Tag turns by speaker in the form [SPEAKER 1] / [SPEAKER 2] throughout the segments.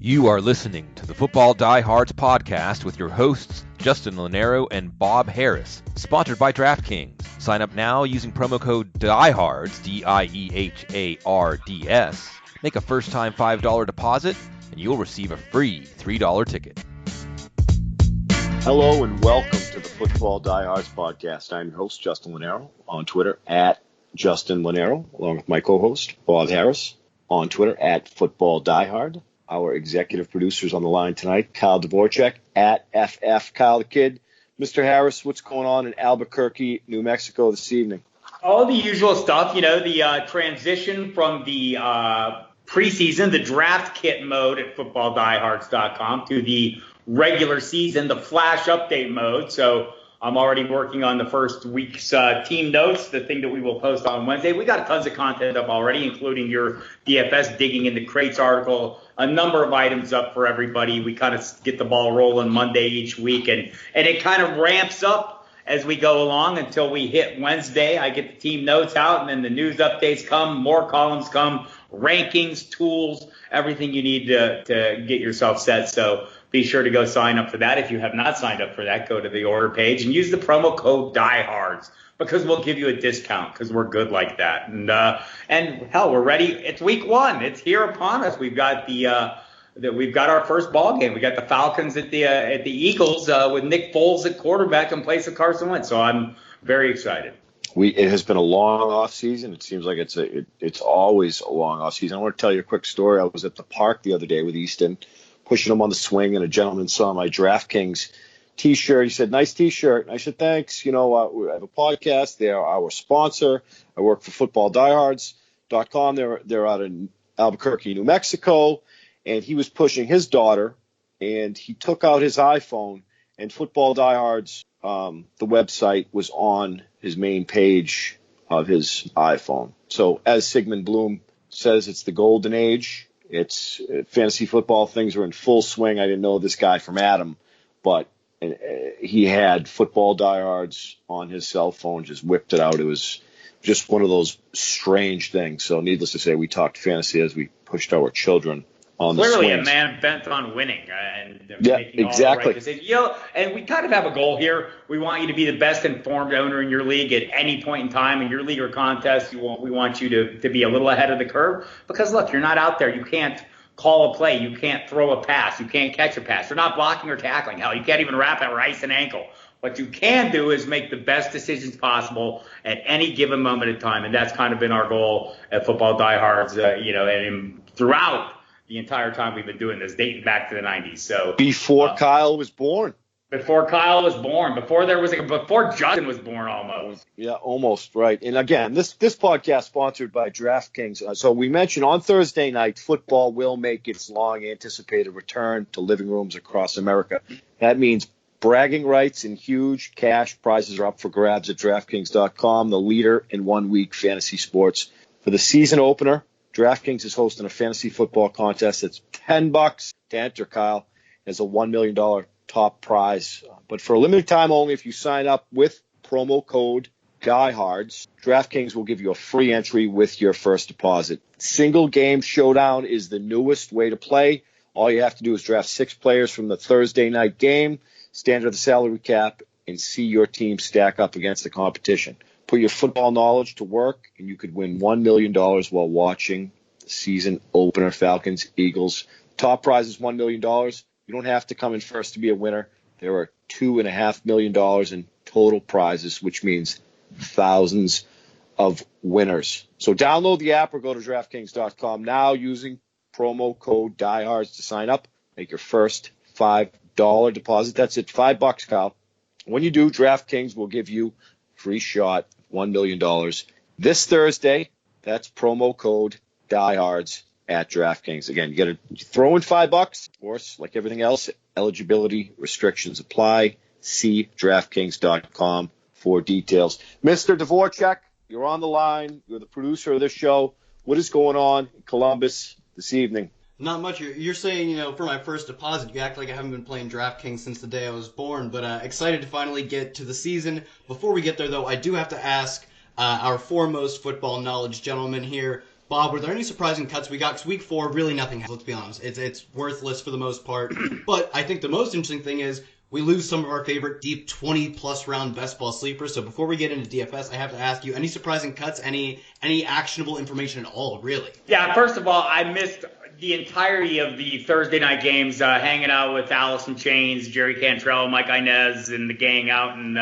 [SPEAKER 1] You are listening to the Football Diehards podcast with your hosts, Justin Lonero and Bob Harris, sponsored by DraftKings. Sign up now using promo code DIEHARDS, DIEHARDS. Make a first-time $5 deposit, and you'll receive a free $3 ticket.
[SPEAKER 2] Hello and welcome to the Football Diehards podcast. I'm your host, Justin Lonero, on Twitter at Justin Lonero, along with my co-host, Bob Harris, on Twitter at Football Diehard. Our executive producers on the line tonight, Kyle Dvorchak at FF Kyle the Kid. Mr. Harris, what's going on in Albuquerque, New Mexico this evening?
[SPEAKER 3] All the usual stuff, the transition from the preseason, the draft kit mode at footballdiehards.com to the regular season, the flash update mode. So I'm already working on the first week's team notes, the thing that we will post on Wednesday. We got tons of content up already, including your DFS Digging into Crates article, a number of items up for everybody. We kind of get the ball rolling Monday each week, and it kind of ramps up as we go along until we hit Wednesday. I get the team notes out, and then the news updates come, more columns come, rankings, tools, everything you need to get yourself set. So be sure to go sign up for that. If you have not signed up for that, go to the order page and use the promo code DIEHARDS because we'll give you a discount because we're good like that. And hell, we're ready. It's week one. It's here upon us. We've got we've got our first ball game. We got the Falcons at the Eagles with Nick Foles at quarterback in place of Carson Wentz. So I'm very excited.
[SPEAKER 2] It has been a long off season. It seems like it's always a long off season. I want to tell you a quick story. I was at the park the other day with Easton, pushing him on the swing, and a gentleman saw my DraftKings T-shirt. He said, "Nice T-shirt." I said, "Thanks. We have a podcast. They are our sponsor. I work for footballdiehards.com. They're out in Albuquerque, New Mexico." And he was pushing his daughter, and he took out his iPhone, and Football Diehards, the website, was on his main page of his iPhone. So as Sigmund Bloom says, it's the golden age. It's fantasy football. Things are in full swing. I didn't know this guy from Adam, but he had Football Diehards on his cell phone, just whipped it out. It was just one of those strange things. So needless to say, we talked fantasy as we pushed our children on the
[SPEAKER 3] Clearly
[SPEAKER 2] swings.
[SPEAKER 3] A man bent on winning and
[SPEAKER 2] yeah,
[SPEAKER 3] making
[SPEAKER 2] exactly.
[SPEAKER 3] all the right decisions. And we kind of have a goal here. We want you to be the best informed owner in your league at any point in time in your league or contest. We want you to be a little ahead of the curve because, look, you're not out there. You can't call a play. You can't throw a pass. You can't catch a pass. You're not blocking or tackling. Hell, you can't even wrap a rice and ankle. What you can do is make the best decisions possible at any given moment in time, and that's kind of been our goal at Football Diehards, and throughout the entire time we've been doing this, dating back to the 90s. So
[SPEAKER 2] before Kyle was born.
[SPEAKER 3] Before Kyle was born. Before Justin was born, almost.
[SPEAKER 2] Yeah, almost, right. And again, this podcast sponsored by DraftKings. So we mentioned on Thursday night, football will make its long-anticipated return to living rooms across America. That means bragging rights and huge cash prizes are up for grabs at DraftKings.com, the leader in one-week fantasy sports. For the season opener, DraftKings is hosting a fantasy football contest. It's $10 to enter, Kyle, as a $1 million top prize. But for a limited time only, if you sign up with promo code DIEHARDS, DraftKings will give you a free entry with your first deposit. Single game showdown is the newest way to play. All you have to do is draft 6 players from the Thursday night game, stand under the salary cap, and see your team stack up against the competition. Put your football knowledge to work, and you could win $1 million while watching the season opener, Falcons, Eagles. Top prize is $1 million. You don't have to come in first to be a winner. There are $2.5 million in total prizes, which means thousands of winners. So download the app or go to DraftKings.com now using promo code DIEHARDS to sign up. Make your first $5 deposit. That's it, $5, Kyle. When you do, DraftKings will give you free shot, $1 million. This Thursday, that's promo code DIEHARDS at DraftKings. Again, you got to throw in $5. Of course, like everything else, eligibility restrictions apply. See DraftKings.com for details. Mr. Dvorchak, you're on the line. You're the producer of this show. What is going on in Columbus this evening?
[SPEAKER 4] Not much. You're saying, for my first deposit, you act like I haven't been playing DraftKings since the day I was born, but excited to finally get to the season. Before we get there, though, I do have to ask our foremost football knowledge gentleman here, Bob, were there any surprising cuts we got? 'Cause week 4, really nothing happened, let's be honest. It's worthless for the most part. But I think the most interesting thing is we lose some of our favorite deep 20-plus round best ball sleepers. So before we get into DFS, I have to ask you, any surprising cuts, any actionable information at all, really?
[SPEAKER 3] Yeah, first of all, I missed the entirety of the Thursday night games, hanging out with Alice in Chains, Jerry Cantrell, Mike Inez, and the gang out in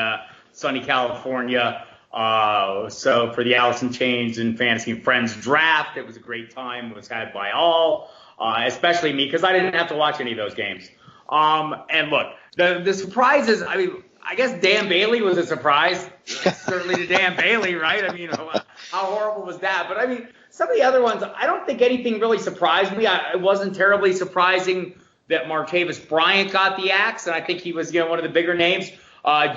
[SPEAKER 3] sunny California. So for the Alice in Chains and Fantasy and Friends draft, it was a great time. It was had by all, especially me, because I didn't have to watch any of those games. And look, the surprises, I mean, I guess Dan Bailey was a surprise, certainly to Dan Bailey, right? I mean, how horrible was that? But I mean, some of the other ones, I don't think anything really surprised me. It wasn't terribly surprising that Martavis Bryant got the axe, and I think he was, one of the bigger names.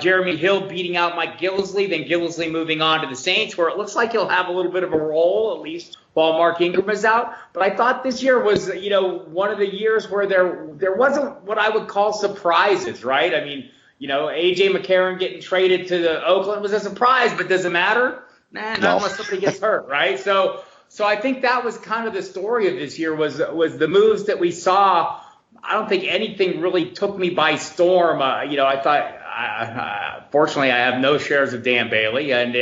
[SPEAKER 3] Jeremy Hill beating out Mike Gillislee, then Gillislee moving on to the Saints, where it looks like he'll have a little bit of a role, at least while Mark Ingram is out. But I thought this year was, one of the years where there wasn't what I would call surprises, right? I mean, A.J. McCarron getting traded to the Oakland was a surprise, but does it matter? Not unless somebody gets hurt, right? So I think that was kind of the story of this year was the moves that we saw. I don't think anything really took me by storm. I thought, fortunately, I have no shares of Dan Bailey, and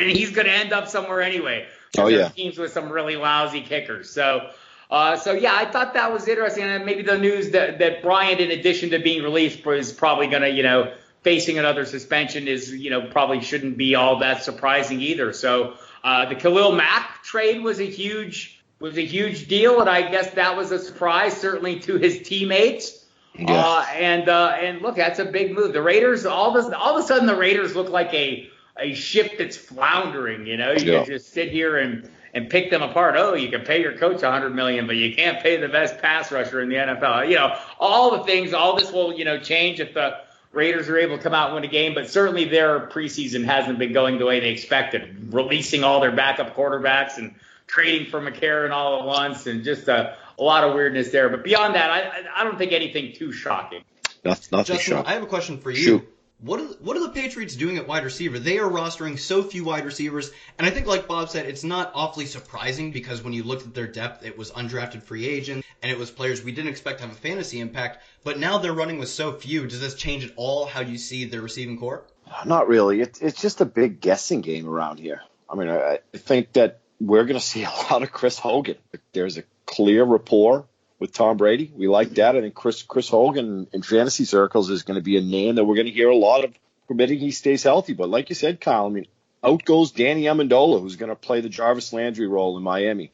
[SPEAKER 3] he's going to end up somewhere anyway.
[SPEAKER 2] Oh, yeah.
[SPEAKER 3] Teams with some really lousy kickers. So yeah, I thought that was interesting. And maybe the news that Bryant, in addition to being released, is probably going to, facing another suspension is, probably shouldn't be all that surprising either. So the Khalil Mack trade was a huge deal, and I guess that was a surprise, certainly to his teammates. Yeah. And look, that's a big move. The Raiders, all of a sudden, the Raiders look like a ship that's floundering. You can just sit here and pick them apart. Oh, you can pay your coach $100 million, but you can't pay the best pass rusher in the NFL. All the things. All this will change if the Raiders are able to come out and win a game. But certainly their preseason hasn't been going the way they expected. Releasing all their backup quarterbacks and trading for McCarron all at once, and just a lot of weirdness there. But beyond that, I don't think anything too shocking.
[SPEAKER 2] Nothing
[SPEAKER 4] Justin,
[SPEAKER 2] shocking.
[SPEAKER 4] I have a question for you.
[SPEAKER 2] Shoot.
[SPEAKER 4] What are the Patriots doing at wide receiver? They are rostering so few wide receivers, and I think, like Bob said, it's not awfully surprising because when you looked at their depth, it was undrafted free agents, and it was players we didn't expect to have a fantasy impact. But now they're running with so few. Does this change at all how you see their receiving core?
[SPEAKER 2] Not really. It's just a big guessing game around here. I mean, I think that we're going to see a lot of Chris Hogan. There's a clear rapport with Tom Brady. We like that. I think Chris Hogan in fantasy circles is going to be a name that we're going to hear a lot of, permitting he stays healthy. But like you said, Kyle, I mean, out goes Danny Amendola, who's going to play the Jarvis Landry role in Miami.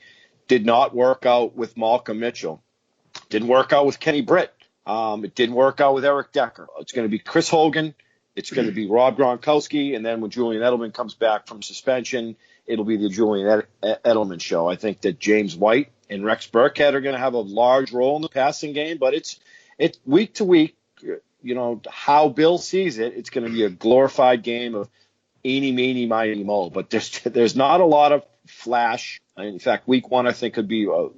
[SPEAKER 2] Did not work out with Malcolm Mitchell. Didn't work out with Kenny Britt. It didn't work out with Eric Decker. It's going to be Chris Hogan. It's going to be Rob Gronkowski. And then when Julian Edelman comes back from suspension, it'll be the Julian Edelman show. I think that James White and Rex Burkhead are going to have a large role in the passing game, but it's week to week, how Bill sees it. It's going to be a glorified game of eeny, meeny, miny, mo, but there's not a lot of flash. In fact, week 1, I think, could be a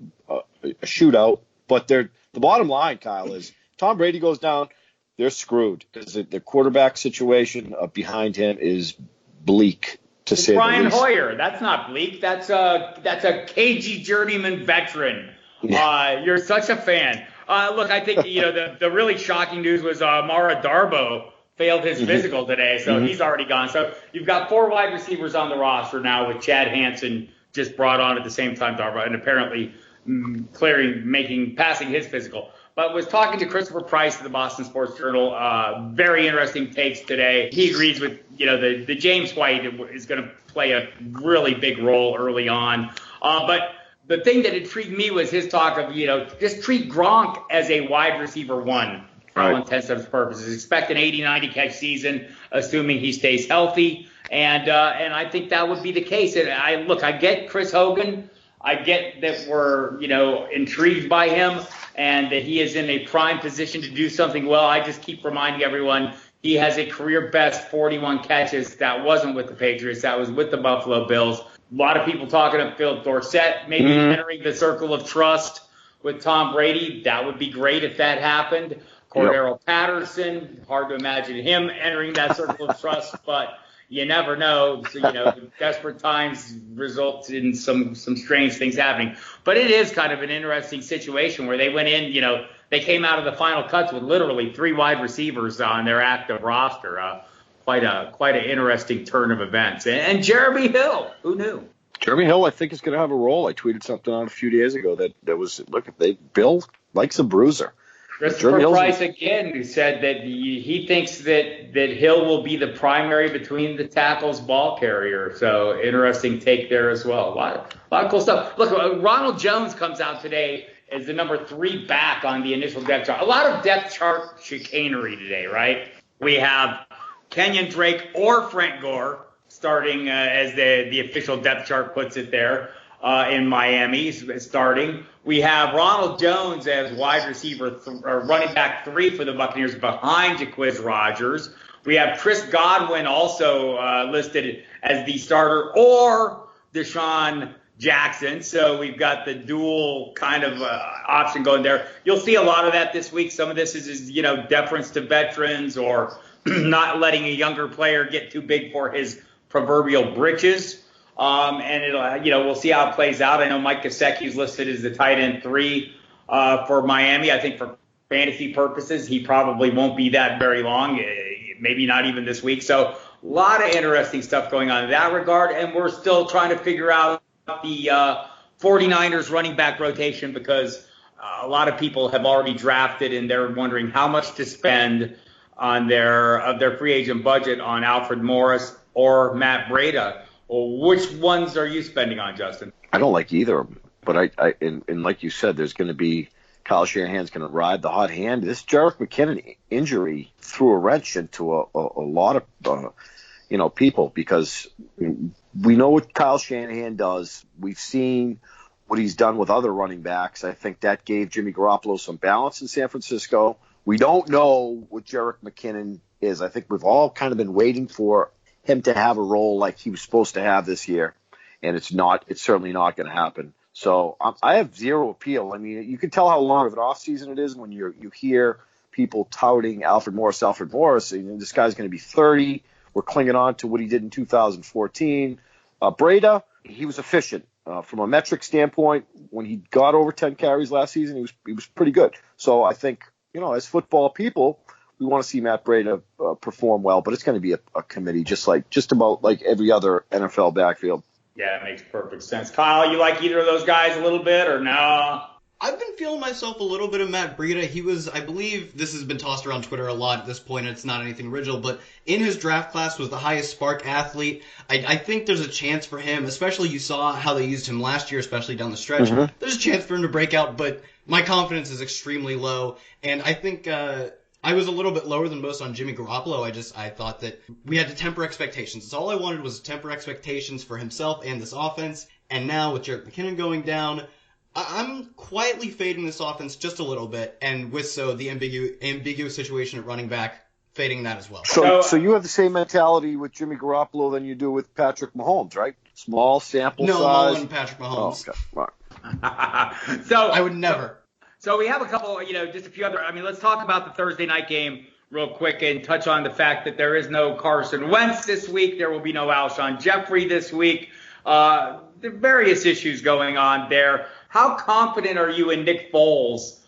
[SPEAKER 2] shootout, but the bottom line, Kyle, is Tom Brady goes down, they're screwed because the quarterback situation behind him is bleak.
[SPEAKER 3] It's Brian Hoyer. That's not bleak. That's a cagey journeyman veteran. Yeah. You're such a fan. Look, I think the really shocking news was Mara Darbo failed his physical today, so he's already gone. So you've got 4 wide receivers on the roster now, with Chad Hansen just brought on at the same time Darbo, and apparently passing his physical. But was talking to Christopher Price of the Boston Sports Journal. Very interesting takes today. He agrees with, the James White is going to play a really big role early on. But the thing that intrigued me was his talk of, just treat Gronk as a wide receiver 1 for all intents and purposes. Expect an 80-90 catch season, assuming he stays healthy. And I think that would be the case. And I get Chris Hogan. I get that we're, intrigued by him and that he is in a prime position to do something well. I just keep reminding everyone he has a career best 41 catches. That wasn't with the Patriots. That was with the Buffalo Bills. A lot of people talking about Phil Dorsett maybe entering the circle of trust with Tom Brady. That would be great if that happened. Cordero Patterson, hard to imagine him entering that circle of trust. But, you never know. So, desperate times result in some strange things happening. But it is kind of an interesting situation where they went in, they came out of the final cuts with literally 3 wide receivers on their active roster. Quite an interesting turn of events. And Jeremy Hill, who knew?
[SPEAKER 2] Jeremy Hill, I think, is going to have a role. I tweeted something out a few days ago that was, Bill likes a bruiser.
[SPEAKER 3] Christopher Price again, who said that he thinks that Hill will be the primary between the tackles ball carrier. So interesting take there as well. A lot of cool stuff. Look, Ronald Jones comes out today as the number 3 back on the initial depth chart. A lot of depth chart chicanery today, right? We have Kenyon Drake or Frank Gore starting as the official depth chart puts it there. In Miami starting. We have Ronald Jones as wide receiver, running back 3 for the Buccaneers behind Jacquizz Rodgers. We have Chris Godwin also listed as the starter, or Deshaun Jackson. So we've got the dual kind of option going there. You'll see a lot of that this week. Some of this is deference to veterans or not letting a younger player get too big for his proverbial britches. And it'll, we'll see how it plays out. I know Mike Gesicki's listed as the tight end 3 for Miami. I think for fantasy purposes, he probably won't be that very long, maybe not even this week. So a lot of interesting stuff going on in that regard. And we're still trying to figure out the 49ers running back rotation because a lot of people have already drafted and they're wondering how much to spend on their free agent budget on Alfred Morris or Matt Breida. Well, which ones are you spending on, Justin?
[SPEAKER 2] I don't like either of them. But and like you said, there's going to be Kyle Shanahan's going to ride the hot hand. This Jerick McKinnon injury threw a wrench into a lot of people because we know what Kyle Shanahan does. We've seen what he's done with other running backs. I think that gave Jimmy Garoppolo some balance in San Francisco. We don't know what Jerick McKinnon is. I think we've all kind of been waiting for him to have a role like he was supposed to have this year, and it's certainly not going to happen. So I have zero appeal. I mean, you can tell how long of an offseason it is when you hear people touting Alfred Morris. This guy's going to be 30. We're clinging on to what he did in 2014. Breida, he was efficient from a metric standpoint. When he got over 10 carries last season, he was pretty good. So I think, as football people, we want to see Matt Breida perform well, but it's going to be a committee just about like every other NFL backfield.
[SPEAKER 3] Yeah, it makes perfect sense. Kyle, you like either of those guys a little bit or no?
[SPEAKER 4] I've been feeling myself a little bit of Matt Breida. He was, I believe, this has been tossed around Twitter a lot at this point, and it's not anything original, but in his draft class was the highest spark athlete. I think there's a chance for him, especially you saw how they used him last year, especially down the stretch. Mm-hmm. There's a chance for him to break out, but my confidence is extremely low, and I think I was a little bit lower than most on Jimmy Garoppolo. I thought that we had to temper expectations. That's all I wanted was to temper expectations for himself and this offense. And now with Jerick McKinnon going down, I'm quietly fading this offense just a little bit. And with the ambiguous situation at running back, fading that as well.
[SPEAKER 2] So you have the same mentality with Jimmy Garoppolo than you do with Patrick Mahomes, right? Small sample size.
[SPEAKER 4] No, I'm all in Patrick Mahomes.
[SPEAKER 2] Oh, okay. All
[SPEAKER 3] right. So
[SPEAKER 4] I would never.
[SPEAKER 3] So we have a couple, just a few other. Let's talk about the Thursday night game real quick and touch on the fact that there is no Carson Wentz this week. There will be no Alshon Jeffrey this week. There are various issues going on there. How confident are you in Nick Foles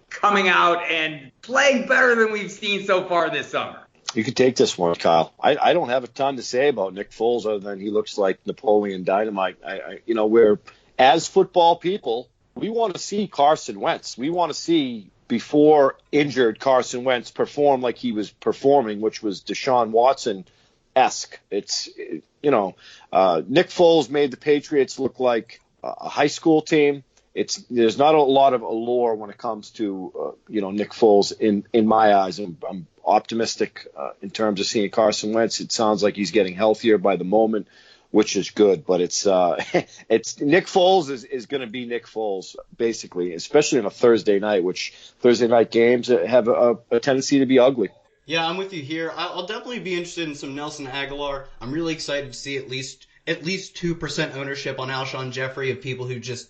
[SPEAKER 3] coming out and playing better than we've seen so far this summer?
[SPEAKER 2] You could take this one, Kyle. I don't have a ton to say about Nick Foles other than he looks like Napoleon Dynamite. We're, as football people, we want to see Carson Wentz. We want to see, before injured, Carson Wentz perform like he was performing, which was Deshaun Watson-esque. Nick Foles made the Patriots look like a high school team. There's not a lot of allure when it comes to Nick Foles in my eyes. I'm optimistic in terms of seeing Carson Wentz. It sounds like he's getting healthier by the moment, which is good, but it's Nick Foles is going to be Nick Foles, basically, especially on a Thursday night, which Thursday night games have a tendency to be ugly.
[SPEAKER 4] Yeah, I'm with you here. I'll definitely be interested in some Nelson Aguilar. I'm really excited to see at least 2% ownership on Alshon Jeffrey of people who just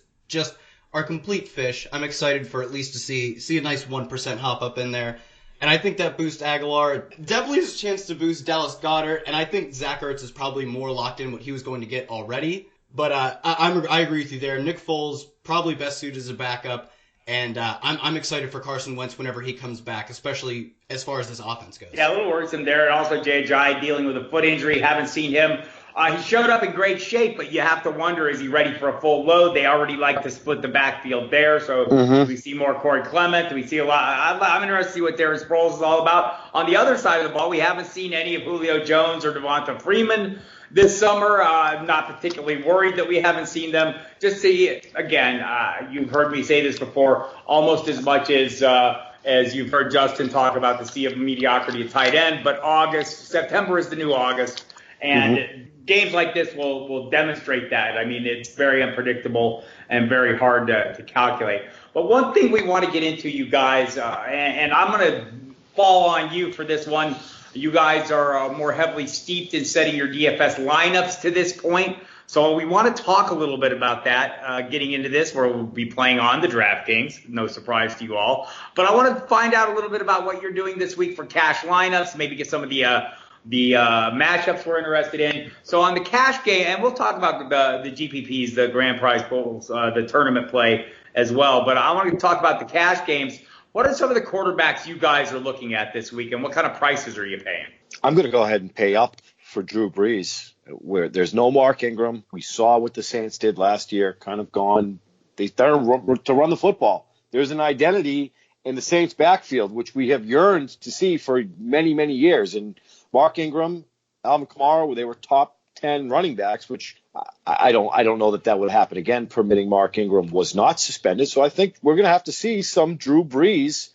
[SPEAKER 4] are complete fish. I'm excited for at least to see a nice 1% hop up in there. And I think that boosts Aguilar. Definitely has a chance to boost Dallas Goedert. And I think Zach Ertz is probably more locked in what he was going to get already. But I agree with you there. Nick Foles, probably best suited as a backup. And I'm excited for Carson Wentz whenever he comes back, especially as far as this offense goes.
[SPEAKER 3] Yeah, a little worrisome there. And also Jai dealing with a foot injury. Haven't seen him. He showed up in great shape, but you have to wonder, is he ready for a full load? They already like to split the backfield there. So do we see more Corey Clement? Do we see a lot? I'm interested to see what Darren Sproles is all about. On the other side of the ball, we haven't seen any of Julio Jones or Devonta Freeman this summer. I'm not particularly worried that we haven't seen them. Just see, again, you've heard me say this before, almost as much as you've heard Justin talk about the sea of mediocrity at tight end. But September is the new August. And games like this will demonstrate that. I mean, it's very unpredictable and very hard to calculate. But one thing we want to get into, you guys, and I'm going to fall on you for this one. You guys are more heavily steeped in setting your DFS lineups to this point. So we want to talk a little bit about that getting into this, where we'll be playing on the DraftKings. No surprise to you all. But I want to find out a little bit about what you're doing this week for cash lineups, maybe get some of the matchups we're interested in. So on the cash game, and we'll talk about the GPPs, the grand prize pools, the tournament play as well. But I want to talk about the cash games. What are some of the quarterbacks you guys are looking at this week, and what kind of prices are you paying?
[SPEAKER 2] I'm going to go ahead and pay up for Drew Brees, where there's no Mark Ingram. We saw what the Saints did last year, kind of gone. They started to run the football. There's an identity in the Saints backfield, which we have yearned to see for many, many years. And Mark Ingram, Alvin Kamara, they were top 10 running backs, which I don't know that would happen again, permitting Mark Ingram was not suspended. So I think we're going to have to see some Drew Brees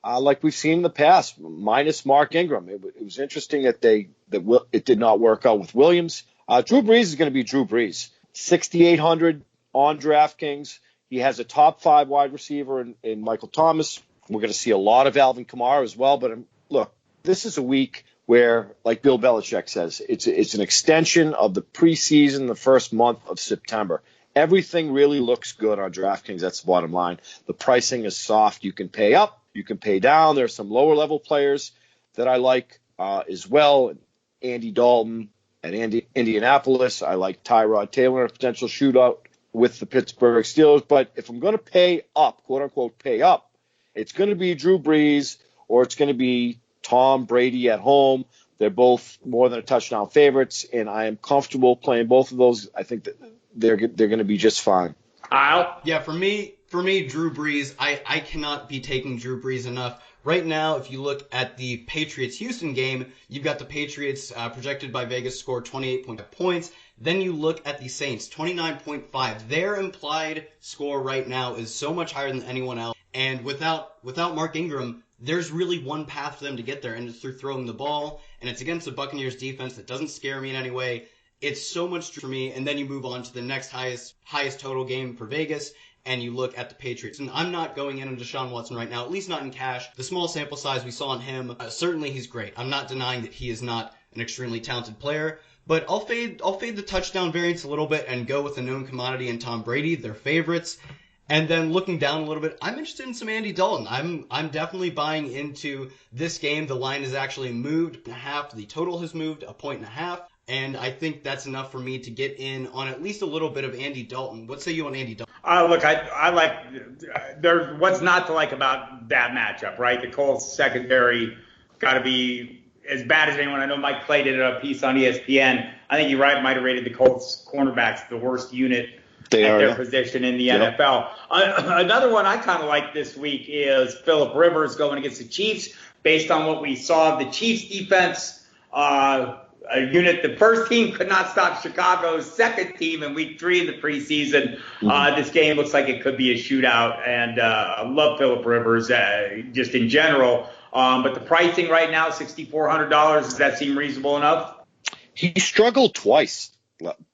[SPEAKER 2] like we've seen in the past, minus Mark Ingram. It was interesting that it did not work out with Williams. Drew Brees is going to be Drew Brees. 6,800 on DraftKings. He has a top 5 wide receiver in Michael Thomas. We're going to see a lot of Alvin Kamara as well. But look, this is a week where, like Bill Belichick says, it's an extension of the preseason, the first month of September. Everything really looks good on DraftKings. That's the bottom line. The pricing is soft. You can pay up. You can pay down. There's some lower-level players that I like as well. Andy Dalton at Indianapolis. I like Tyrod Taylor in a potential shootout with the Pittsburgh Steelers. But if I'm going to pay up, quote-unquote pay up, it's going to be Drew Brees or it's going to be Tom Brady at home. They're both more than a touchdown favorites, and I am comfortable playing both of those. I think that they're going to be just fine.
[SPEAKER 3] Kyle?
[SPEAKER 4] Yeah, for me, Drew Brees, I cannot be taking Drew Brees enough. Right now, if you look at the Patriots-Houston game, you've got the Patriots projected by Vegas score 28.5 points. Then you look at the Saints, 29.5. Their implied score right now is so much higher than anyone else. And without Mark Ingram, there's really one path for them to get there, and it's through throwing the ball. And it's against the Buccaneers defense that doesn't scare me in any way. It's so much for me. And then you move on to the next highest total game for Vegas, and you look at the Patriots. And I'm not going in on Deshaun Watson right now, at least not in cash. The small sample size we saw in him, certainly he's great. I'm not denying that he is not an extremely talented player. But I'll fade the touchdown variance a little bit and go with a known commodity in Tom Brady, their favorites. And then looking down a little bit, I'm interested in some Andy Dalton. I'm definitely buying into this game. The line has actually moved 1.5. The total has moved 1.5. And I think that's enough for me to get in on at least a little bit of Andy Dalton. What say you on Andy Dalton?
[SPEAKER 3] Look, I like there's what's not to like about that matchup, right? The Colts secondary got to be as bad as anyone. I know Mike Clay did a piece on ESPN. I think he might have rated the Colts cornerbacks the worst unit at their position in the NFL. Another one I kind of like this week is Phillip Rivers going against the Chiefs. Based on what we saw of the Chiefs defense, a unit, the first team could not stop Chicago's second team in week 3 of the preseason. This game looks like it could be a shootout, and I love Phillip Rivers just in general. But the pricing right now, $6,400, does that seem reasonable enough?
[SPEAKER 2] He struggled twice.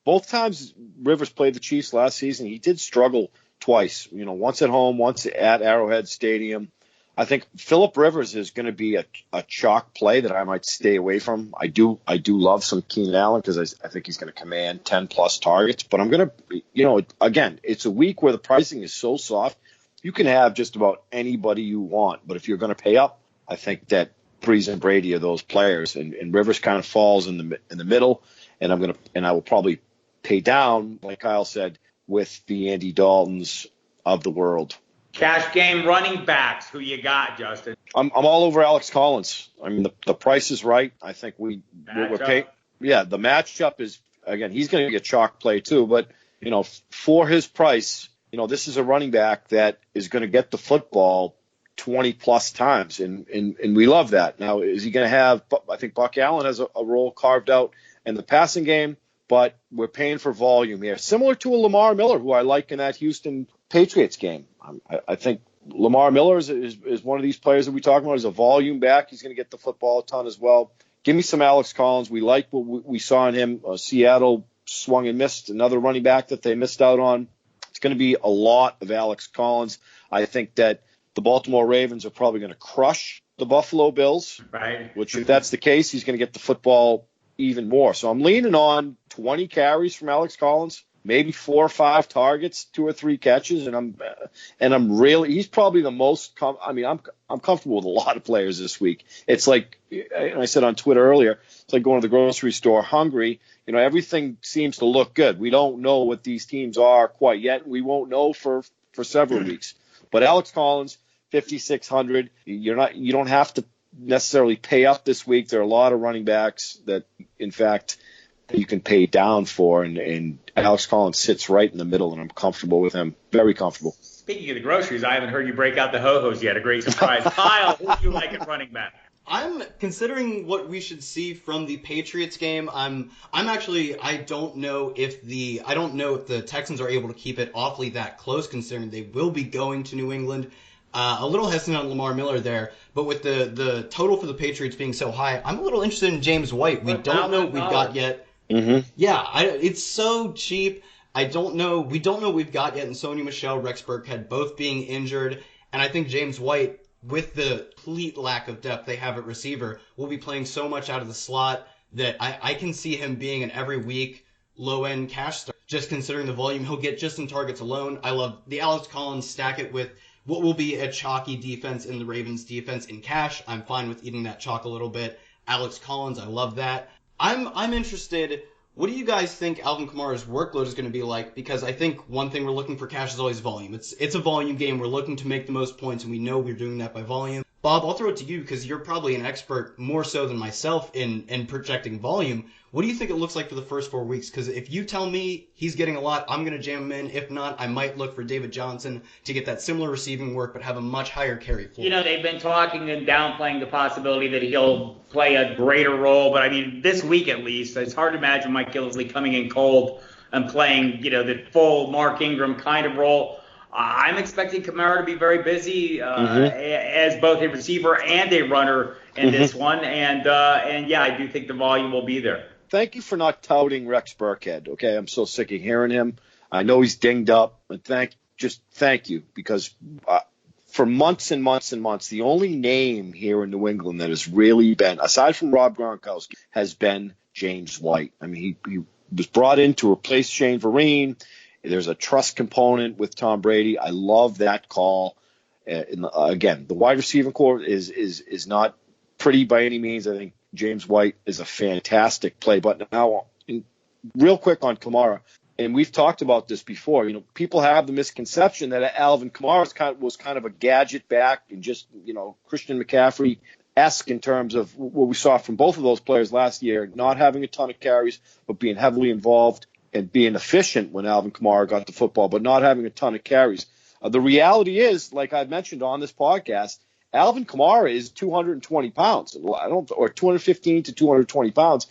[SPEAKER 2] Both times Rivers played the Chiefs last season, he did struggle twice. Once at home, once at Arrowhead Stadium. I think Phillip Rivers is going to be a chalk play that I might stay away from. I do love some Keenan Allen because I think he's going to command 10-plus targets. But I'm going to, again, it's a week where the pricing is so soft. You can have just about anybody you want. But if you're going to pay up, I think that Breeze and Brady are those players, and Rivers kind of falls in the middle, and I will probably pay down, like Kyle said, with the Andy Daltons of the world.
[SPEAKER 3] Cash game running backs. Who you got, Justin?
[SPEAKER 2] I'm all over Alex Collins. I mean, the price is right. I think we're paying. Yeah, the matchup is, again, he's going to get chalk play too, but for his price, this is a running back that is going to get the football 20 plus times, and we love that. Now, is he going to have? I think Buck Allen has a role carved out in the passing game, but we're paying for volume here, similar to a Lamar Miller, who I like in that Houston Patriots game. I think Lamar Miller is one of these players that we talk about as a volume back. He's going to get the football a ton as well. Give me some Alex Collins. We like what we saw in him. Seattle swung and missed, another running back that they missed out on. It's going to be a lot of Alex Collins. I think that the Baltimore Ravens are probably going to crush the Buffalo Bills,
[SPEAKER 3] right?
[SPEAKER 2] Which, if that's the case, he's going to get the football even more. So I'm leaning on 20 carries from Alex Collins, maybe 4 or 5 targets, 2 or 3 catches, and I'm really, he's probably the most. I'm comfortable with a lot of players this week. It's like, and I said on Twitter earlier, it's like going to the grocery store hungry. Everything seems to look good. We don't know what these teams are quite yet. We won't know for several weeks. But Alex Collins, 5,600. You don't have to necessarily pay up this week. There are a lot of running backs that, in fact, you can pay down for, and Alex Collins sits right in the middle, and I'm comfortable with him. Very comfortable.
[SPEAKER 3] Speaking of the groceries, I haven't heard you break out the ho-hos yet. A great surprise. Kyle, who do you like at running back?
[SPEAKER 4] I'm considering what we should see from the Patriots game. I don't know if the Texans are able to keep it awfully that close, considering they will be going to New England. A little hesitant on Lamar Miller there, but with the total for the Patriots being so high, I'm a little interested in James White. We don't know what we've got yet.
[SPEAKER 2] Mm-hmm.
[SPEAKER 4] Yeah, it's so cheap. We don't know what we've got yet in Sony Michel, Rex Burkhead both being injured, and I think James White, with the complete lack of depth they have at receiver, will be playing so much out of the slot that I can see him being an every week low-end cash start. Just considering the volume he'll get just in targets alone. I love the Alex Collins, stack it with what will be a chalky defense in the Ravens defense in cash. I'm fine with eating that chalk a little bit. Alex Collins, I love that. I'm interested. What do you guys think Alvin Kamara's workload is going to be like? Because I think one thing we're looking for cash is always volume. It's a volume game. We're looking to make the most points, and we know we're doing that by volume. Bob, I'll throw it to you because you're probably an expert more so than myself in projecting volume. What do you think it looks like for the first 4 weeks? Because if you tell me he's getting a lot, I'm going to jam him in. If not, I might look for David Johnson to get that similar receiving work but have a much higher carry floor.
[SPEAKER 3] They've been talking and downplaying the possibility that he'll play a greater role. But, this week at least, it's hard to imagine Mike Gillislee coming in cold and playing, the full Mark Ingram kind of role. I'm expecting Kamara to be very busy as both a receiver and a runner in this one. And I do think the volume will be there.
[SPEAKER 2] Thank you for not touting Rex Burkhead. Okay, I'm so sick of hearing him. I know he's dinged up, but thank you, because for months and months and months, the only name here in New England that has really been, aside from Rob Gronkowski, has been James White. He was brought in to replace Shane Vereen. There's a trust component with Tom Brady. I love that call. Again, the wide receiving core is not pretty by any means. I think James White is a fantastic play. But now, real quick on Kamara, and we've talked about this before. People have the misconception that Alvin Kamara was kind of a gadget back and just Christian McCaffrey-esque in terms of what we saw from both of those players last year, not having a ton of carries but being heavily involved and being efficient when Alvin Kamara got the football, but not having a ton of carries. The reality is, like I've mentioned on this podcast, Alvin Kamara is 220 pounds, or 215 to 220 pounds,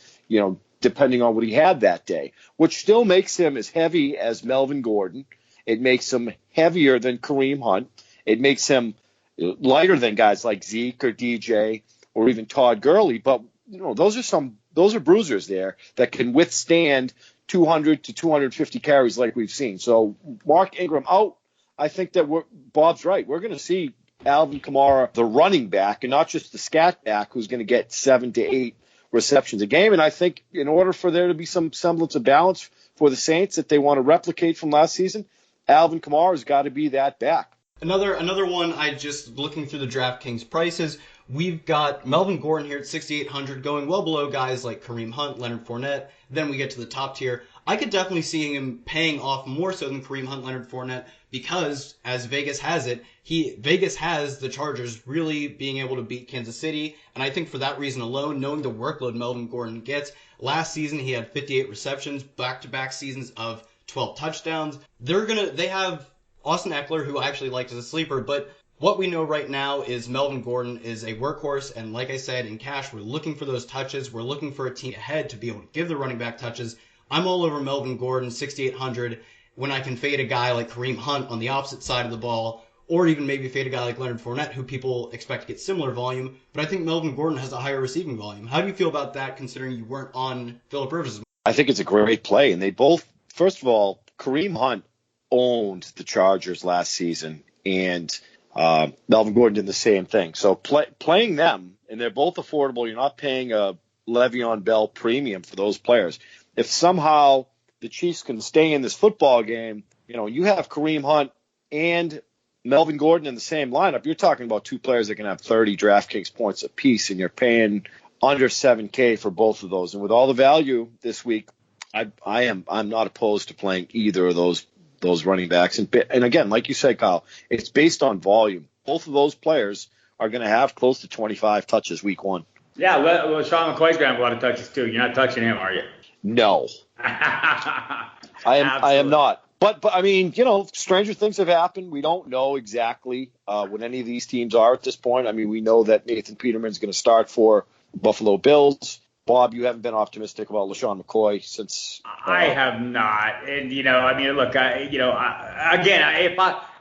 [SPEAKER 2] depending on what he had that day, which still makes him as heavy as Melvin Gordon. It makes him heavier than Kareem Hunt. It makes him lighter than guys like Zeke or DJ or even Todd Gurley. But those are bruisers there that can withstand 200 to 250 carries like we've seen. So Mark Ingram out. I think that Bob's right. We're going to see Alvin Kamara, the running back, and not just the scat back, who's going to get 7 to 8 receptions a game. And I think in order for there to be some semblance of balance for the Saints that they want to replicate from last season, Alvin Kamara has got to be that back.
[SPEAKER 4] Another one, I just looking through the DraftKings prices, We've got Melvin Gordon here at 6,800 going well below guys like Kareem Hunt, Leonard Fournette. Then we get to the top tier. I could definitely see him paying off more so than Kareem Hunt, Leonard Fournette, because as Vegas has it, Vegas has the Chargers really being able to beat Kansas City. And I think for that reason alone, knowing the workload Melvin Gordon gets, last season he had 58 receptions, back-to-back seasons of 12 touchdowns. They have Austin Eckler, who I actually liked as a sleeper, but what we know right now is Melvin Gordon is a workhorse, and like I said, in cash, we're looking for those touches. We're looking for a team ahead to be able to give the running back touches. I'm all over Melvin Gordon, 6,800, when I can fade a guy like Kareem Hunt on the opposite side of the ball, or even maybe fade a guy like Leonard Fournette, who people expect to get similar volume. But I think Melvin Gordon has a higher receiving volume. How do you feel about that, considering you weren't on Phillip Rivers?
[SPEAKER 2] I think it's a great play, and they both, first of all, Kareem Hunt owned the Chargers last season, and Melvin Gordon did the same thing. So playing them, and they're both affordable. You're not paying a Le'Veon Bell premium for those players. If somehow the Chiefs can stay in this football game, you have Kareem Hunt and Melvin Gordon in the same lineup. You're talking about two players that can have 30 DraftKings points apiece, and you're paying under $7K for both of those. And with all the value this week, I'm not opposed to playing either of those running backs. And again, like you said, Kyle, it's based on volume. Both of those players are going to have close to 25 touches week one.
[SPEAKER 3] Yeah, well, Sean McCoy's going to have a lot of touches too. You're not touching him, are you?
[SPEAKER 2] No. I am not. But I mean, stranger things have happened. We don't know exactly what any of these teams are at this point. I mean, we know that Nathan Peterman's going to start for Buffalo Bills. Bob, you haven't been optimistic about LaShawn McCoy since.
[SPEAKER 3] I have not, and look,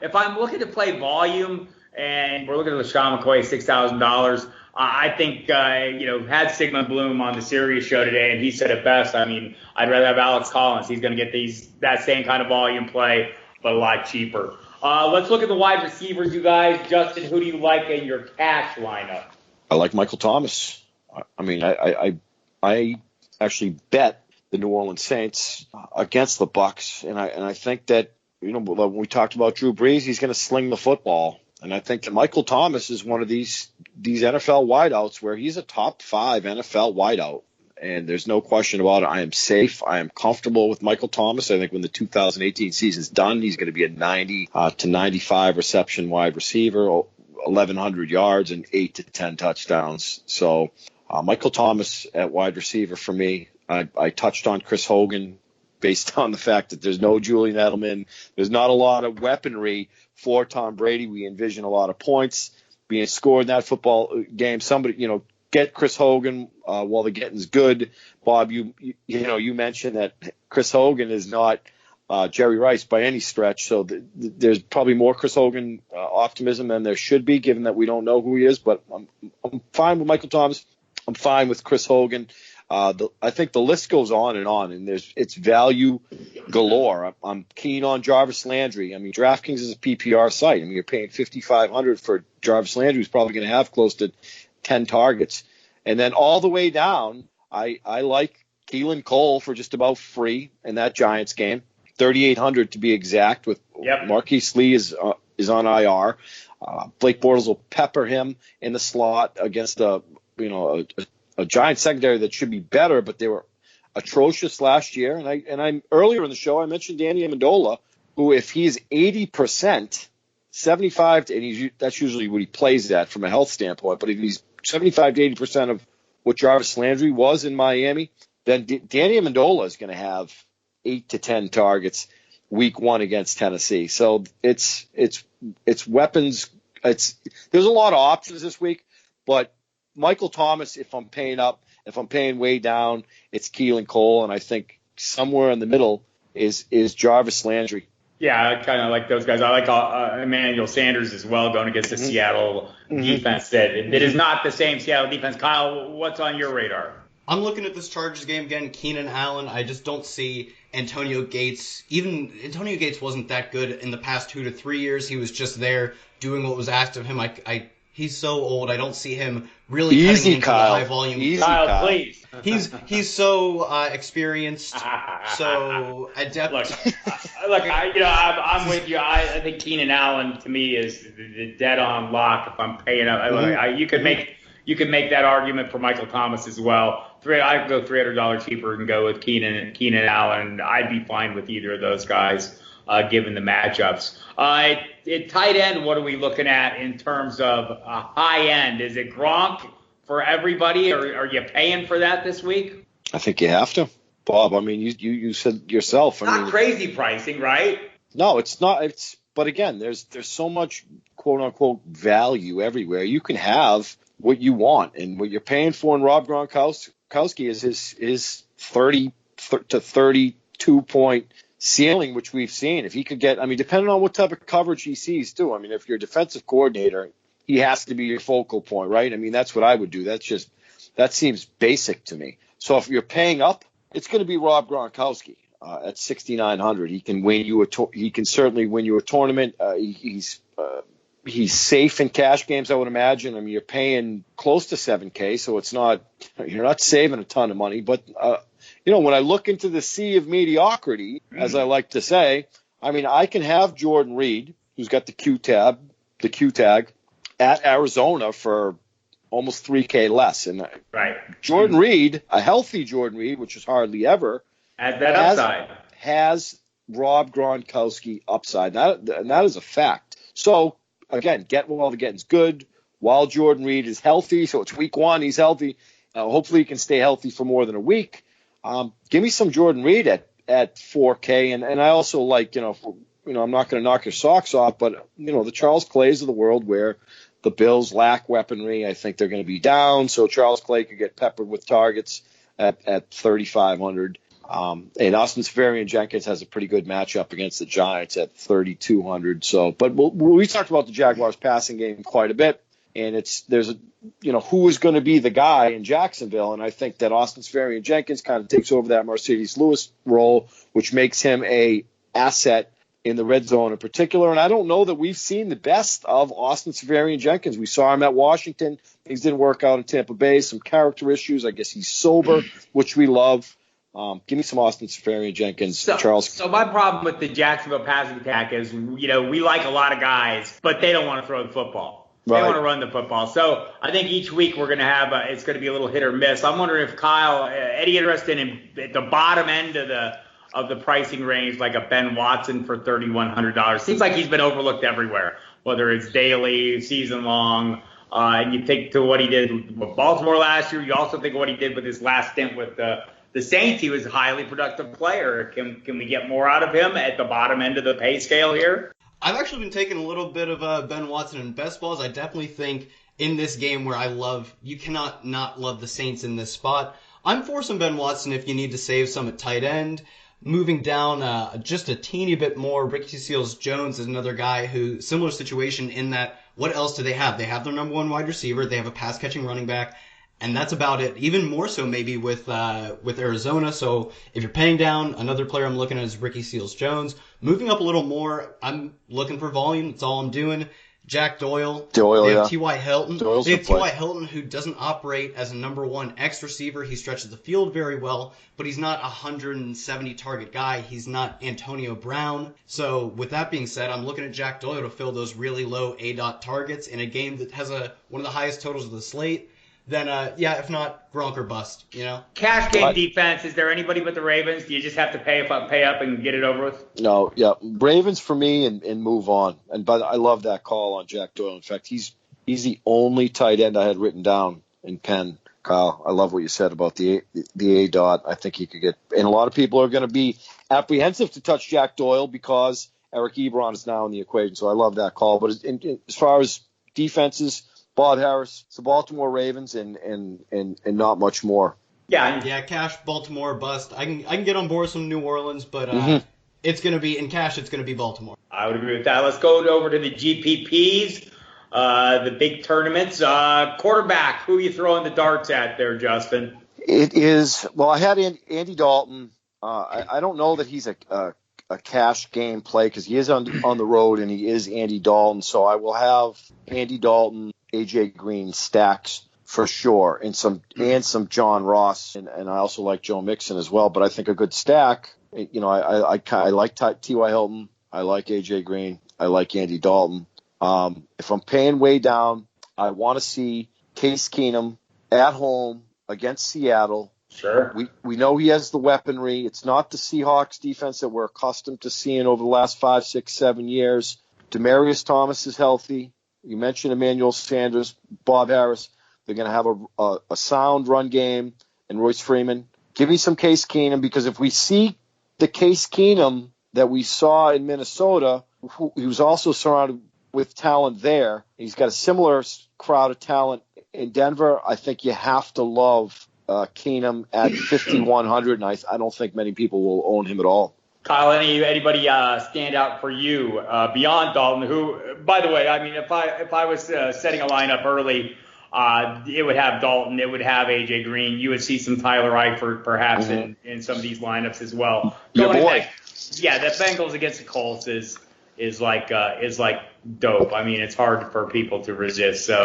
[SPEAKER 3] if I'm looking to play volume, and we're looking at LaShawn McCoy $6,000, I think had Sigmund Bloom on the Sirius show today, and he said it best. I mean, I'd rather have Alex Collins. He's going to get that same kind of volume play, but a lot cheaper. Let's look at the wide receivers, you guys. Justin, who do you like in your cash lineup?
[SPEAKER 2] I like Michael Thomas. I mean, I actually bet the New Orleans Saints against the Bucs, and I think that when we talked about Drew Brees, he's going to sling the football, and I think that Michael Thomas is one of these NFL wideouts where he's a top 5 NFL wideout, and there's no question about it. I am safe. I am comfortable with Michael Thomas. I think when the 2018 season's done, he's going to be a 90 to 95 reception wide receiver, 1,100 yards, and 8 to 10 touchdowns. So. Michael Thomas at wide receiver for me. I touched on Chris Hogan based on the fact that there's no Julian Edelman. There's not a lot of weaponry for Tom Brady. We envision a lot of points being scored in that football game. Somebody, get Chris Hogan while the getting's good. Bob, you mentioned that Chris Hogan is not Jerry Rice by any stretch. So there's probably more Chris Hogan optimism than there should be, given that we don't know who he is. But I'm fine with Michael Thomas. I'm fine with Chris Hogan. I think the list goes on, and it's value galore. I'm keen on Jarvis Landry. I mean, DraftKings is a PPR site. I mean, you're paying $5,500 for Jarvis Landry, who's probably going to have close to 10 targets. And then all the way down, I like Keelan Cole for just about free in that Giants game, $3,800 to be exact. With Marquise Lee is on IR. Blake Bortles will pepper him in the slot against a Giant secondary that should be better, but they were atrocious last year. And I earlier in the show I mentioned Danny Amendola, who if he's 80%, 75, and that's usually what he plays at from a health standpoint. But if he's 75 to 80% of what Jarvis Landry was in Miami, then Danny Amendola is going to have 8 to 10 targets week one against Tennessee. So it's weapons. There's a lot of options this week, but Michael Thomas, if I'm paying up, if I'm paying way down, it's Keelan Cole, and I think somewhere in the middle is Jarvis Landry.
[SPEAKER 3] Yeah, I kind of like those guys. I like Emmanuel Sanders as well, going against the Seattle defense that is not the same Seattle defense. Kyle, what's on your radar?
[SPEAKER 4] I'm looking at this Chargers game again. Keenan Allen, I just don't see Antonio Gates. Even Antonio Gates wasn't that good in the past 2 to 3 years. He was just there doing what was asked of him. I He's so old. I don't see him really
[SPEAKER 2] Easy,
[SPEAKER 4] cutting into
[SPEAKER 2] Kyle.
[SPEAKER 4] the high volume.
[SPEAKER 2] Easy,
[SPEAKER 3] Kyle, please.
[SPEAKER 4] He's so experienced, so adept.
[SPEAKER 3] I'm with you. I think Keenan Allen to me is the dead on lock. If I'm paying up, you could make that argument for Michael Thomas as well. I'd go $300 cheaper and go with Keenan Allen. I'd be fine with either of those guys, given the matchups. At tight end, what are we looking at in terms of high end? Is it Gronk for everybody, or are you paying for that this week?
[SPEAKER 2] I think you have to, Bob. I mean, you said yourself.
[SPEAKER 3] Not crazy pricing, right?
[SPEAKER 2] No, it's not. But again, there's so much quote unquote value everywhere. You can have what you want, and what you're paying for in Rob Gronkowski is his 30 to 32 point ceiling, which we've seen. If he could get, depending on what type of coverage he sees too. If you're a defensive coordinator, he has to be your focal point, right? That's what I would do. That seems basic to me. So if you're paying up, it's going to be Rob Gronkowski at 6,900. He can certainly win you a tournament. He's safe in cash games, I would imagine. You're paying close to $7,000, so you're not saving a ton of money. But when I look into the sea of mediocrity, as I like to say, I can have Jordan Reed, who's got the Q tag, at Arizona for almost $3,000 less. And
[SPEAKER 3] right.
[SPEAKER 2] Jordan Reed, a healthy Jordan Reed, which is hardly ever, has Rob Gronkowski upside. And that is a fact. So, again, get while the getting's good, while Jordan Reed is healthy. So it's week 1, he's healthy. Hopefully he can stay healthy for more than a week. Give me some Jordan Reed at $4,000. And I also like, I'm not going to knock your socks off, but, the Charles Clays of the world where the Bills lack weaponry. I think they're going to be down. So Charles Clay could get peppered with targets at 3,500. And Austin Seferian-Jenkins has a pretty good matchup against the Giants at 3,200. So, but we talked about the Jaguars passing game quite a bit, and who is going to be the guy in Jacksonville? And I think that Austin Seferian-Jenkins kind of takes over that Mercedes Lewis role, which makes him a asset in the red zone in particular. And I don't know that we've seen the best of Austin Seferian-Jenkins. We saw him at Washington. Things didn't work out in Tampa Bay. Some character issues. I guess he's sober, which we love. Give me some Austin Seferian-Jenkins, Charles.
[SPEAKER 3] So my problem with the Jacksonville passing attack is, we like a lot of guys, but they don't want to throw the football. They want to run the football. So I think each week we're going to have it's going to be a little hit or miss. I'm wondering if Kyle, any interested in at the bottom end of the pricing range, like a Ben Watson for $3,100. Seems like he's been overlooked everywhere, whether it's daily, season long. And you think to what he did with Baltimore last year. You also think of what he did with his last stint with the Saints. He was a highly productive player. Can we get more out of him at the bottom end of the pay scale here?
[SPEAKER 4] I've actually been taking a little bit of Ben Watson in best balls. I definitely think in this game where you cannot not love the Saints in this spot. I'm for some Ben Watson if you need to save some at tight end. Moving down just a teeny bit more, Ricky Seals-Jones is another guy who, similar situation in that, what else do they have? They have their number one wide receiver, they have a pass-catching running back, and that's about it. Even more so maybe with Arizona. So if you're paying down, another player I'm looking at is Ricky Seals-Jones. Moving up a little more, I'm looking for volume. That's all I'm doing. Jack Doyle. They have T.Y. Hilton. They have T.Y. Hilton, who doesn't operate as a number one X receiver. He stretches the field very well, but he's not a 170 target guy. He's not Antonio Brown. So with that being said, I'm looking at Jack Doyle to fill those really low A-dot targets in a game that has one of the highest totals of the slate. Then, if not, Gronk or bust,
[SPEAKER 3] Cash game defense, is there anybody but the Ravens? Do you just have to pay up and get it over with?
[SPEAKER 2] No, yeah. Ravens for me and move on. But I love that call on Jack Doyle. In fact, he's the only tight end I had written down in pen, Kyle. I love what you said about the A-dot. I think he could get – and a lot of people are going to be apprehensive to touch Jack Doyle because Eric Ebron is now in the equation. So I love that call. But as far as defenses – Bob Harris, the Baltimore Ravens, and not much more.
[SPEAKER 4] Yeah, cash, Baltimore, bust. I can get on board with some New Orleans, but it's going to be, in cash, it's going to be Baltimore.
[SPEAKER 3] I would agree with that. Let's go over to the GPPs, the big tournaments. Quarterback, who are you throwing the darts at there, Justin?
[SPEAKER 2] It is, I had Andy Dalton. I don't know that he's a cash game play because he is on the road and he is Andy Dalton. So I will have Andy Dalton AJ Green stacks for sure, and some John Ross, and I also like Joe Mixon as well. But I think a good stack. I like T.Y. Hilton. I like AJ Green. I like Andy Dalton. If I'm paying way down, I want to see Case Keenum at home against Seattle.
[SPEAKER 3] Sure.
[SPEAKER 2] We know he has the weaponry. It's not the Seahawks defense that we're accustomed to seeing over the last 5, 6, 7 years. Demaryius Thomas is healthy. You mentioned Emmanuel Sanders, Bob Harris. They're going to have a sound run game, and Royce Freeman. Give me some Case Keenum, because if we see the Case Keenum that we saw in Minnesota, he was also surrounded with talent there. He's got a similar crowd of talent in Denver. I think you have to love Keenum at 5,100, and I don't think many people will own him at all.
[SPEAKER 3] Kyle, anybody stand out for you beyond Dalton? Who, by the way, I mean, if I was setting a lineup early, it would have Dalton, it would have AJ Green. You would see some Tyler Eifert perhaps in some of these lineups as well.
[SPEAKER 2] Your boy.
[SPEAKER 3] The Bengals against the Colts is like dope. I mean, it's hard for people to resist. So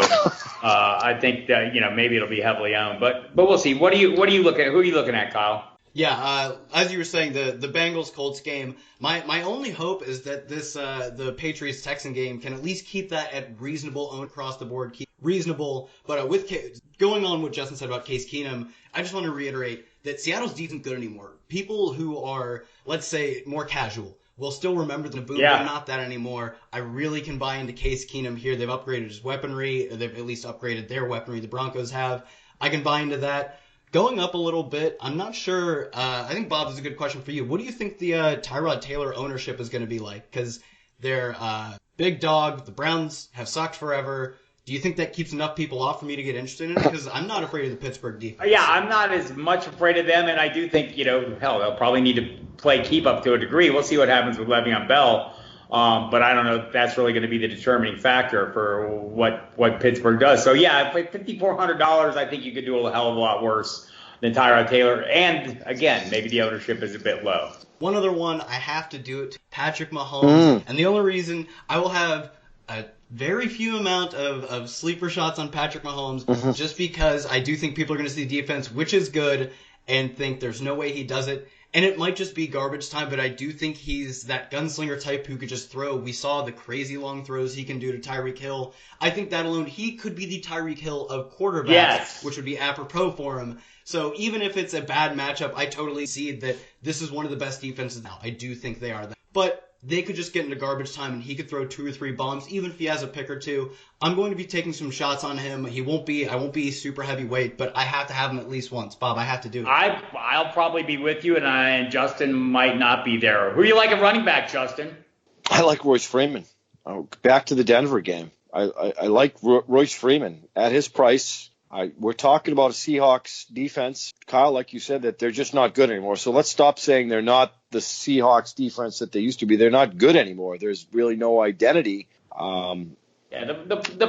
[SPEAKER 3] I think that maybe it'll be heavily owned, but we'll see. What do you look at? Who are you looking at, Kyle?
[SPEAKER 4] Yeah, as you were saying, the Bengals-Colts game, my only hope is that the Patriots-Texan game can at least keep that at reasonable own across the board, keep reasonable. But going on what Justin said about Case Keenum, I just want to reiterate that Seattle's defense good anymore. People who are, let's say, more casual will still remember the boom, but not that anymore. I really can buy into Case Keenum here. They've upgraded his weaponry. They've at least upgraded their weaponry. The Broncos have. I can buy into that. Going up a little bit, I'm not sure. I think, Bob, this is a good question for you. What do you think the Tyrod Taylor ownership is going to be like? Because they're big dog. The Browns have sucked forever. Do you think that keeps enough people off for me to get interested in it? Because I'm not afraid of the Pittsburgh defense.
[SPEAKER 3] Yeah, I'm not as much afraid of them, and I do think, hell, they'll probably need to play keep up to a degree. We'll see what happens with Le'Veon Bell. But I don't know if that's really going to be the determining factor for what Pittsburgh does. So, yeah, for $5,400, I think you could do a hell of a lot worse than Tyrod Taylor. And, again, maybe the ownership is a bit low.
[SPEAKER 4] One other one, I have to do it, Patrick Mahomes. And the only reason I will have a very few amount of sleeper shots on Patrick Mahomes just because I do think people are going to see the defense, which is good, and think there's no way he does it. And it might just be garbage time, but I do think he's that gunslinger type who could just throw. We saw the crazy long throws he can do to Tyreek Hill. I think that alone, he could be the Tyreek Hill of quarterbacks, which would be apropos for him. So even if it's a bad matchup, I totally see that this is one of the best defenses now. I do think they are that. But they could just get into garbage time and he could throw 2 or 3 bombs, even if he has a pick or two. I'm going to be taking some shots on him. I won't be super heavyweight, but I have to have him at least once. Bob, I have to do it.
[SPEAKER 3] I'll probably be with you, and Justin might not be there. Who do you like at running back, Justin?
[SPEAKER 2] I like Royce Freeman. Back to the Denver game. I like Royce Freeman at his price. We're talking about a Seahawks defense, Kyle, like you said, that they're just not good anymore. So let's stop saying they're not the Seahawks defense that they used to be. They're not good anymore. There's really no identity.
[SPEAKER 3] The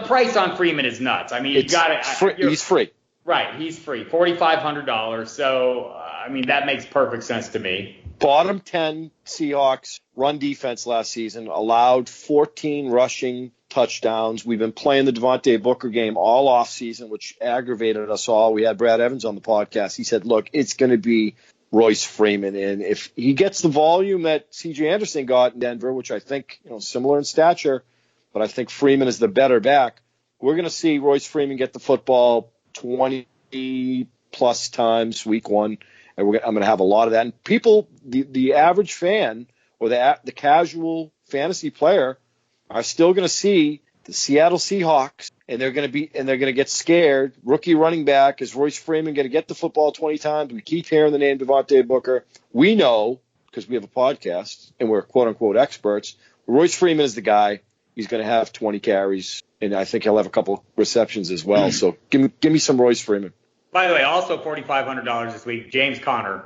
[SPEAKER 3] price on Freeman is nuts. I mean, you got it.
[SPEAKER 2] He's free.
[SPEAKER 3] Right, he's free, $4,500. So, I mean, that makes perfect sense to me.
[SPEAKER 2] Bottom 10 Seahawks run defense last season, allowed 14 rushing touchdowns. We've been playing the Devontae Booker game all offseason, which aggravated us all. We had Brad Evans on the podcast. He said, look, it's going to be Royce Freeman. And if he gets the volume that C.J. Anderson got in Denver, which I think, similar in stature, but I think Freeman is the better back, we're going to see Royce Freeman get the football 20-plus times week one. And I'm going to have a lot of that. And people, the average fan or the casual fantasy player are still going to see the Seattle Seahawks, and they're going to get scared. Rookie running back, is Royce Freeman going to get the football 20 times? We keep hearing the name Devontae Booker. We know, because we have a podcast and we're quote unquote experts, Royce Freeman is the guy. He's going to have 20 carries, and I think he'll have a couple receptions as well. So give me some Royce Freeman.
[SPEAKER 3] By the way, also $4,500 this week, James Conner.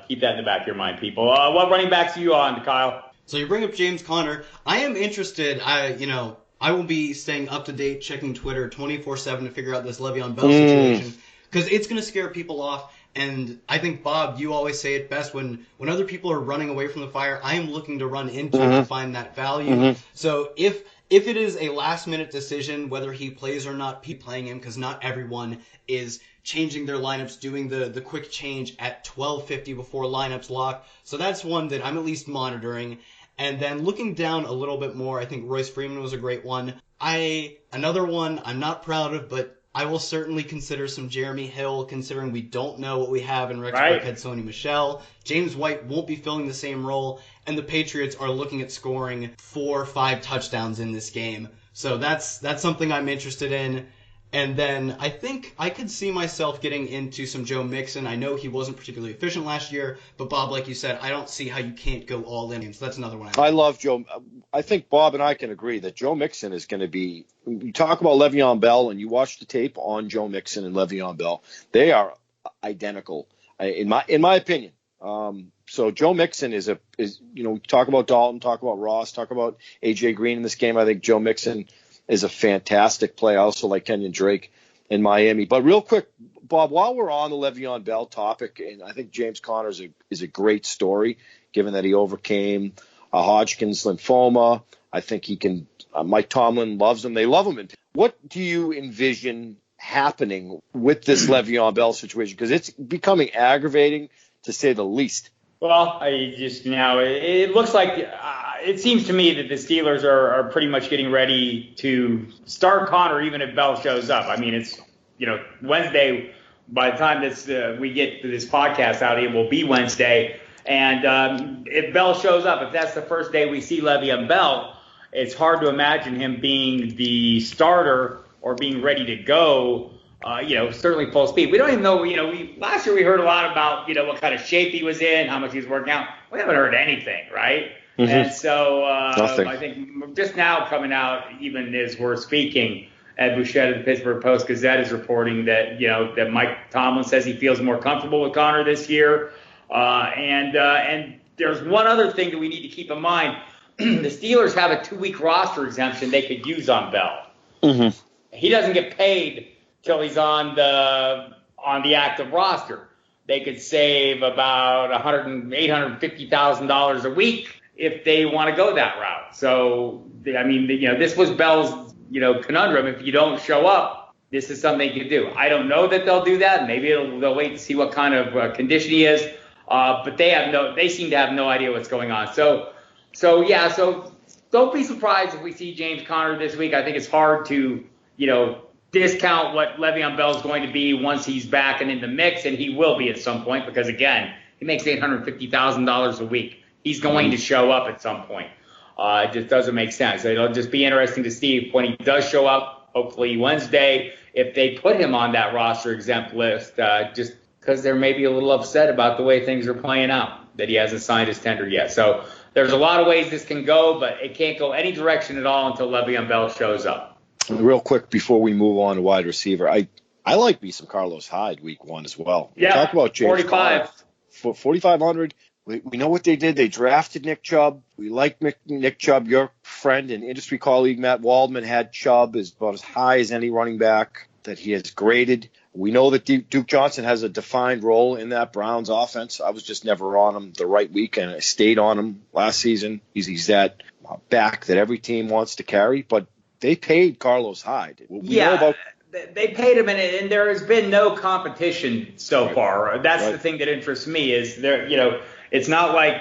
[SPEAKER 3] Keep that in the back of your mind, people. What running backs are you on, Kyle?
[SPEAKER 4] So you bring up James Conner. I am interested. I will be staying up to date, checking Twitter 24/7 to figure out this Le'Veon Bell situation because it's going to scare people off. And I think, Bob, you always say it best when other people are running away from the fire. I am looking to run into to find that value. So if if it is a last-minute decision whether he plays or not, be playing him, because not everyone is changing their lineups, doing the quick change at 12:50 before lineups lock. So that's one that I'm at least monitoring. And then looking down a little bit more, I think Royce Freeman was a great one. Another one I'm not proud of, but I will certainly consider some Jeremy Hill, considering we don't know what we have in Rex Burkhead, Sony Michel. James White won't be filling the same role, and the Patriots are looking at scoring 4 or 5 touchdowns in this game. So that's something I'm interested in. And then I think I could see myself getting into some Joe Mixon. I know he wasn't particularly efficient last year, but Bob, like you said, I don't see how you can't go all in. So that's another one.
[SPEAKER 2] I love Joe. I think Bob and I can agree that Joe Mixon is going to be – you talk about Le'Veon Bell and you watch the tape on Joe Mixon and Le'Veon Bell. They are identical, in my opinion. So Joe Mixon is talk about Dalton, talk about Ross, talk about A.J. Green in this game. I think Joe Mixon – is a fantastic play. I also like Kenyon Drake in Miami. But real quick, Bob, while we're on the Le'Veon Bell topic, and I think James Conner is a great story, given that he overcame Hodgkin's lymphoma. I think he can. Mike Tomlin loves him. They love him. What do you envision happening with this Le'Veon Bell situation? Because it's becoming aggravating, to say the least.
[SPEAKER 3] Well, it looks like it seems to me that the Steelers are pretty much getting ready to start Connor even if Bell shows up. I mean, it's Wednesday. By the time we get this podcast out, it will be Wednesday. And if Bell shows up, if that's the first day we see Le'Veon Bell, it's hard to imagine him being the starter or being ready to go. Certainly full speed. We don't even know, last year we heard a lot about, what kind of shape he was in, how much he was working out. We haven't heard anything, right? Mm-hmm. And so I think just now coming out, even as we're speaking, Ed Bouchette of the Pittsburgh Post-Gazette is reporting that, that Mike Tomlin says he feels more comfortable with Connor this year. And there's one other thing that we need to keep in mind. The Steelers have a 2-week roster exemption they could use on Bell. Mm-hmm. He doesn't get paid till he's on the active roster. They could save about $850,000 a week if they want to go that route. So, I mean, this was Bell's, conundrum. If you don't show up, this is something you can do. I don't know that they'll do that. Maybe they'll wait to see what kind of condition he is. But they seem to have no idea what's going on. So don't be surprised if we see James Conner this week. I think it's hard to, discount what Le'Veon Bell is going to be once he's back and in the mix, and he will be at some point because, again, he makes $850,000 a week. He's going to show up at some point. It just doesn't make sense. It'll just be interesting to see when he does show up, hopefully Wednesday, if they put him on that roster exempt list, just because they're maybe a little upset about the way things are playing out, that he hasn't signed his tender yet. So there's a lot of ways this can go, but it can't go any direction at all until Le'Veon Bell shows up.
[SPEAKER 2] Real quick before we move on to wide receiver, I like me some Carlos Hyde week 1 as well.
[SPEAKER 3] Yeah,
[SPEAKER 2] talk about James
[SPEAKER 3] 45.
[SPEAKER 2] Conner, 4,500. We know what they did. They drafted Nick Chubb. We like Nick Chubb. Your friend and industry colleague Matt Waldman had Chubb as about as high as any running back that he has graded. We know that Duke Johnson has a defined role in that Browns offense. I was just never on him the right week, and I stayed on him last season. He's that back that every team wants to carry, but they paid Carlos Hyde.
[SPEAKER 3] They paid him, and there has been no competition so far. That's the thing that interests me is there. It's not like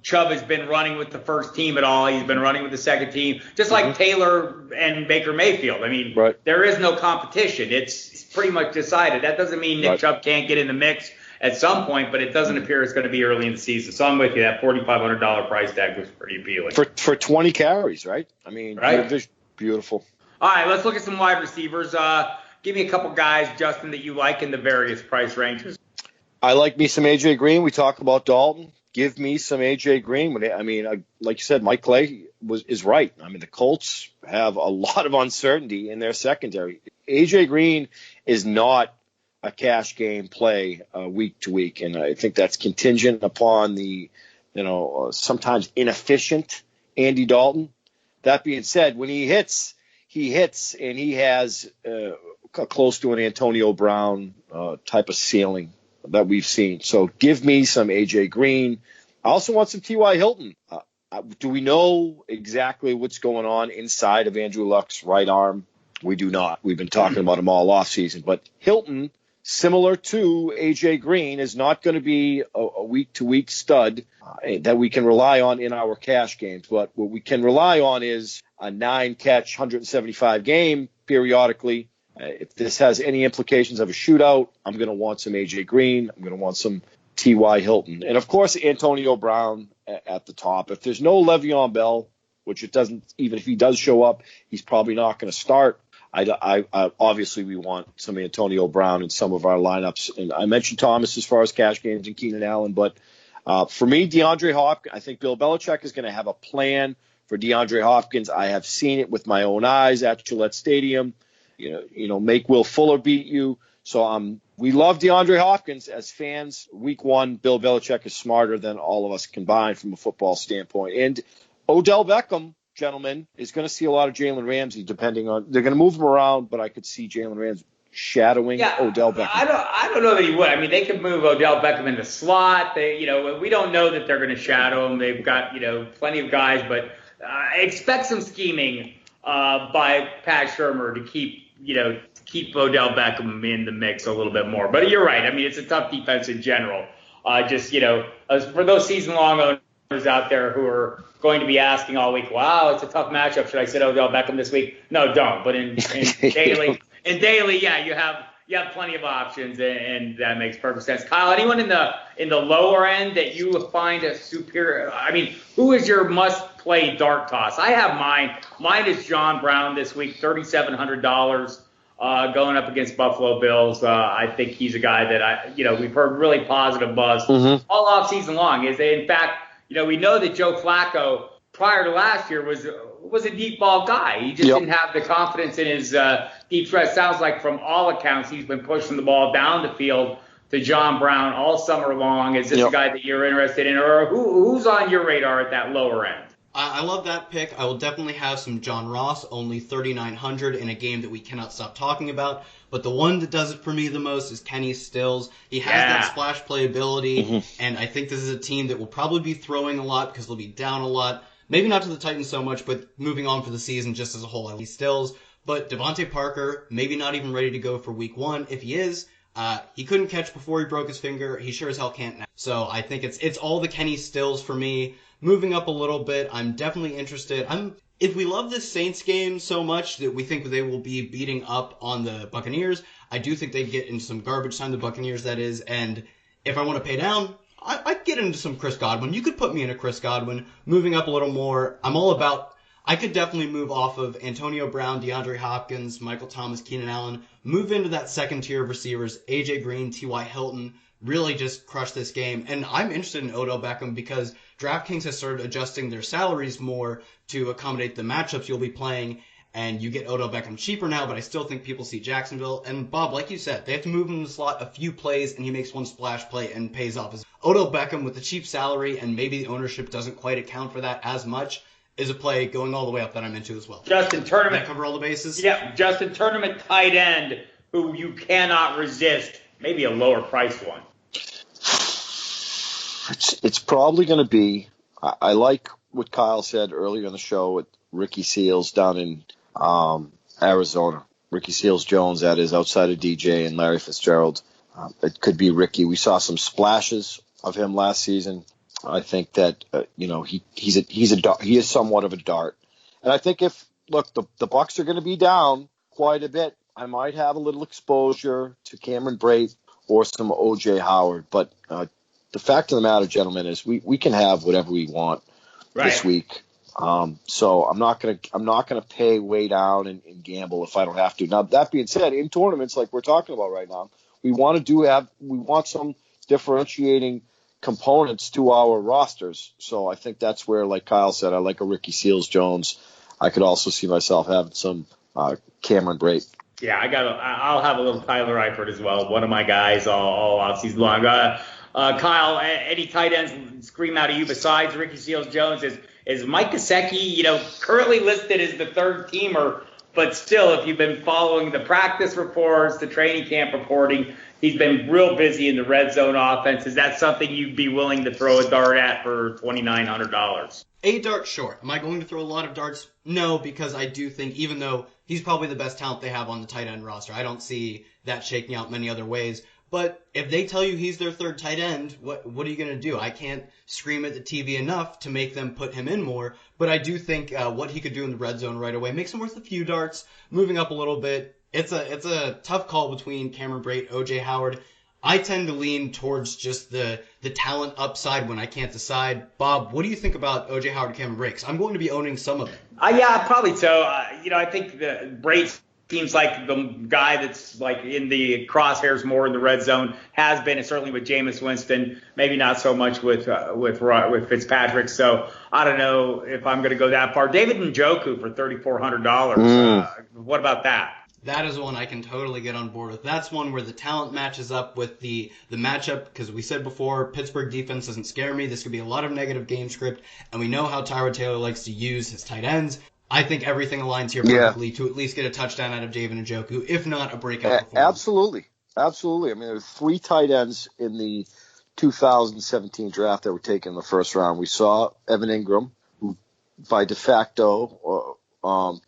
[SPEAKER 3] Chubb has been running with the first team at all. He's been running with the second team, just like Taylor and Baker Mayfield. I mean, there is no competition. It's pretty much decided. That doesn't mean Nick Chubb can't get in the mix at some point, but it doesn't appear it's going to be early in the season. So I'm with you. That $4,500 price tag was pretty appealing
[SPEAKER 2] for 20 carries, right? I mean, beautiful.
[SPEAKER 3] All right, let's look at some wide receivers. Give me a couple guys, Justin, that you like in the various price ranges.
[SPEAKER 2] I like me some A.J. Green. We talk about Dalton. Give me some A.J. Green. I mean, like you said, Mike Clay is right. I mean, the Colts have a lot of uncertainty in their secondary. A.J. Green is not a cash game play week to week, and I think that's contingent upon the, sometimes inefficient Andy Dalton. That being said, when he hits, and he has close to an Antonio Brown type of ceiling that we've seen. So give me some A.J. Green. I also want some T.Y. Hilton. Do we know exactly what's going on inside of Andrew Luck's right arm? We do not. We've been talking about him all offseason. But Hilton, similar to A.J. Green, is not going to be a week-to-week stud that we can rely on in our cash games. But what we can rely on is a 9-catch, 175 game periodically. If this has any implications of a shootout, I'm going to want some A.J. Green. I'm going to want some T.Y. Hilton. And, of course, Antonio Brown at the top. If there's no Le'Veon Bell, which it doesn't, even if he does show up, he's probably not going to start. I obviously, we want some Antonio Brown in some of our lineups. And I mentioned Thomas as far as cash games and Keenan Allen. But for me, DeAndre Hopkins, I think Bill Belichick is going to have a plan for DeAndre Hopkins. I have seen it with my own eyes at Gillette Stadium. Make Will Fuller beat you. So we love DeAndre Hopkins as fans. Week 1, Bill Belichick is smarter than all of us combined from a football standpoint. And Odell Beckham, gentlemen, is going to see a lot of Jalen Ramsey depending on – they're going to move him around, but I could see Jalen Ramsey shadowing Odell Beckham.
[SPEAKER 3] I don't know that he would. I mean, they could move Odell Beckham in the slot. We don't know that they're going to shadow him. They've got, plenty of guys, but expect some scheming by Pat Shurmur to keep Odell Beckham in the mix a little bit more. But you're right. I mean, it's a tough defense in general. For those season-long owners out there who are going to be asking all week, wow, it's a tough matchup. Should I sit Odell Beckham this week? No, don't. But in daily, yeah, you have plenty of options, and that makes perfect sense. Kyle, anyone in the lower end that you find a superior? I mean, who is your must-play dart toss? I have mine. Mine is John Brown this week, $3,700. Going up against Buffalo Bills. I think he's a guy that we've heard really positive buzz all off season long. In fact, we know that Joe Flacco prior to last year was a deep ball guy. He just didn't have the confidence in his deep threat. Sounds like from all accounts he's been pushing the ball down the field to John Brown all summer long. Is this a guy that you're interested in, or who's on your radar at that lower end?
[SPEAKER 4] I love that pick. I will definitely have some John Ross, only $3,900 in a game that we cannot stop talking about. But the one that does it for me the most is Kenny Stills. He has that splash play ability, and I think this is a team that will probably be throwing a lot because they'll be down a lot. Maybe not to the Titans so much, but moving on for the season just as a whole. I like Stills. But Devontae Parker, maybe not even ready to go for week 1. If he is, he couldn't catch before he broke his finger. He sure as hell can't now. So I think it's all the Kenny Stills for me. Moving up a little bit, I'm definitely interested. If we love this Saints game so much that we think they will be beating up on the Buccaneers, I do think they get into some garbage time, the Buccaneers that is, and if I want to pay down, I'd get into some Chris Godwin. You could put me in a Chris Godwin. Moving up a little more, I could definitely move off of Antonio Brown, DeAndre Hopkins, Michael Thomas, Keenan Allen, move into that second tier of receivers, A.J. Green, T.Y. Hilton, really just crush this game. And I'm interested in Odell Beckham because DraftKings has started adjusting their salaries more to accommodate the matchups you'll be playing, and you get Odell Beckham cheaper now, but I still think people see Jacksonville. And Bob, like you said, they have to move him in the slot a few plays, and he makes one splash play and pays off. Odell Beckham with the cheap salary, and maybe the ownership doesn't quite account for that as much, is a play going all the way up that I'm into as well.
[SPEAKER 3] Justin Tournament.
[SPEAKER 4] Did I cover all the bases?
[SPEAKER 3] Yeah, Justin Tournament tight end who you cannot resist. Maybe a lower priced one.
[SPEAKER 2] It's probably going to be, I like what Kyle said earlier in the show with Ricky Seals down in Arizona. Ricky Seals-Jones, that is, outside of DJ and Larry Fitzgerald. It could be Ricky. We saw some splashes of him last season. I think that, he is somewhat of a dart. And I think the Bucs are going to be down quite a bit. I might have a little exposure to Cameron Brate or some O.J. Howard, but the fact of the matter, gentlemen, is we can have whatever we want this week. So I'm not gonna pay way down and gamble if I don't have to. Now that being said, in tournaments like we're talking about right now, we want some differentiating components to our rosters. So I think that's where, like Kyle said, I like a Ricky Seals-Jones. I could also see myself having some Cameron Brate.
[SPEAKER 3] Yeah, I'll have a little Tyler Eifert as well. One of my guys all offseason long. Kyle, any tight ends scream out at you besides Ricky Seals-Jones? Is Mike Gesicki, currently listed as the third teamer, but still, if you've been following the practice reports, the training camp reporting, he's been real busy in the red zone offense. Is that something you'd be willing to throw a dart at for $2,900?
[SPEAKER 4] A dart, sure. Am I going to throw a lot of darts? No, because I do think even though he's probably the best talent they have on the tight end roster, I don't see that shaking out many other ways. But if they tell you he's their third tight end, what are you going to do? I can't scream at the TV enough to make them put him in more, but I do think what he could do in the red zone right away makes him worth a few darts, moving up a little bit. It's a tough call between Cameron Brate, O.J. Howard. I tend to lean towards just the talent upside when I can't decide. Bob, what do you think about O.J. Howard and Cameron Brate? 'Cause I'm going to be owning some of them.
[SPEAKER 3] Yeah, probably so. I think the Brate seems like the guy that's like in the crosshairs more in the red zone, has been, and certainly with Jameis Winston, maybe not so much with Fitzpatrick. So I don't know if I'm going to go that far. David Njoku for $3,400. What about that?
[SPEAKER 4] That is one I can totally get on board with. That's one where the talent matches up with the matchup, because we said before, Pittsburgh defense doesn't scare me. This could be a lot of negative game script, and we know how Tyrod Taylor likes to use his tight ends. I think everything aligns here perfectly to at least get a touchdown out of David Njoku, if not a breakout performance.
[SPEAKER 2] Absolutely. I mean, there were 3 tight ends in the 2017 draft that were taken in the first round. We saw Evan Ingram, who by de facto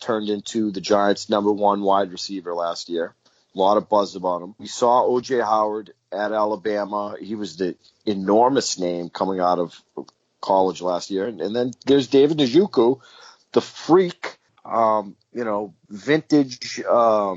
[SPEAKER 2] turned into the Giants' number 1 wide receiver last year. A lot of buzz about him. We saw O.J. Howard at Alabama. He was the enormous name coming out of college last year. And then there's David Njoku, the freak, vintage, I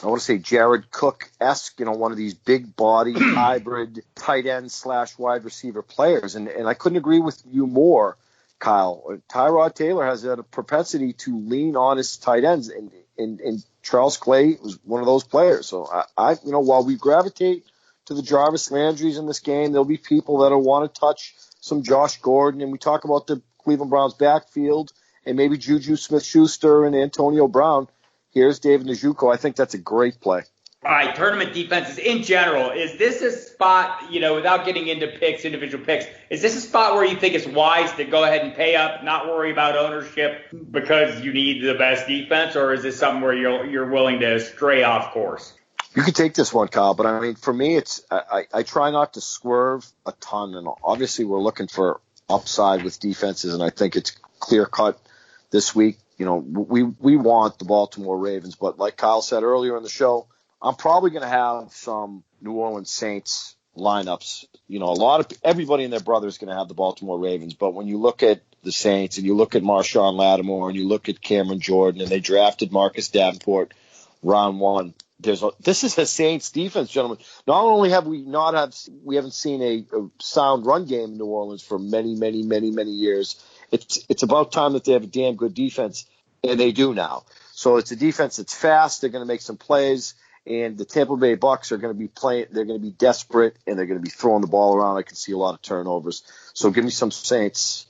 [SPEAKER 2] want to say Jared Cook-esque, one of these big body hybrid tight end / wide receiver players. And I couldn't agree with you more, Kyle. Tyrod Taylor has a propensity to lean on his tight ends, and Charles Clay was one of those players. So I while we gravitate to the Jarvis Landrys in this game, there'll be people that'll want to touch some Josh Gordon, and we talk about the Cleveland Browns backfield and maybe Juju Smith-Schuster and Antonio Brown. Here's David Njoku. I think that's a great play.
[SPEAKER 3] All right, tournament defenses in general, is this a spot, without getting into individual picks, is this a spot where you think it's wise to go ahead and pay up, not worry about ownership because you need the best defense, or is this something where you're willing to stray off course?
[SPEAKER 2] You could take this one, Kyle, but I mean, for me, I try not to swerve a ton, and obviously we're looking for upside with defenses, and I think it's clear cut this week. We want the Baltimore Ravens, but like Kyle said earlier in the show, I'm probably going to have some New Orleans Saints lineups. Everybody and their brother is going to have the Baltimore Ravens, but when you look at the Saints and you look at Marshawn Lattimore and you look at Cameron Jordan, and they drafted Marcus Davenport round 1. This is a Saints defense, gentlemen. Not only have we haven't seen a sound run game in New Orleans for many, many, many, many years. It's about time that they have a damn good defense, and they do now. So it's a defense that's fast. They're going to make some plays, and the Tampa Bay Bucks are going to be playing. They're going to be desperate, and they're going to be throwing the ball around. I can see a lot of turnovers. So give me some Saints.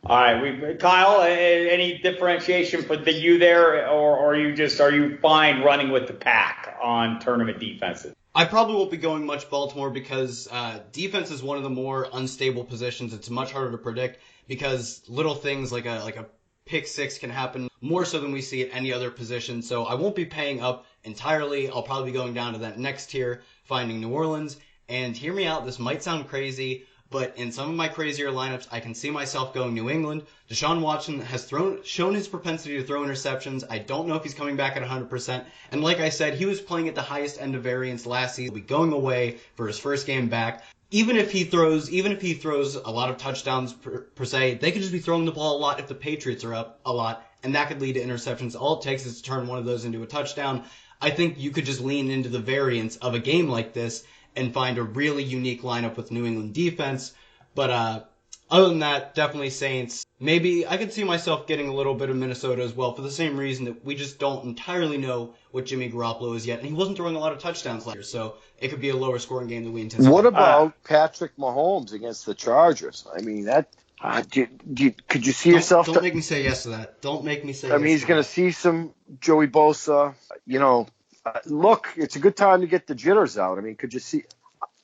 [SPEAKER 3] All right, Kyle, any differentiation for you there, or are you fine running with the pack on tournament defenses?
[SPEAKER 4] I probably won't be going much Baltimore because defense is one of the more unstable positions. It's much harder to predict because little things like a pick six can happen more so than we see at any other position. So I won't be paying up entirely. I'll probably be going down to that next tier, finding New Orleans. And hear me out, this might sound crazy, but in some of my crazier lineups, I can see myself going New England. Deshaun Watson has shown his propensity to throw interceptions. I don't know if he's coming back at 100%. And like I said, he was playing at the highest end of variance last season. He'll be going away for his first game back. Even if he throws a lot of touchdowns per se, they could just be throwing the ball a lot if the Patriots are up a lot, and that could lead to interceptions. All it takes is to turn one of those into a touchdown. I think you could just lean into the variance of a game like this and find a really unique lineup with New England defense. But other than that, definitely Saints. Maybe I could see myself getting a little bit of Minnesota as well for the same reason that we just don't entirely know what Jimmy Garoppolo is yet. And he wasn't throwing a lot of touchdowns last year, so it could be a lower scoring game than we anticipated.
[SPEAKER 2] What about Patrick Mahomes against the Chargers? I mean, that could you see yourself?
[SPEAKER 4] Don't make me say yes to that. Don't make me say yes.
[SPEAKER 2] I mean, he's going to see some Joey Bosa. Look, it's a good time to get the jitters out. I mean, could you see?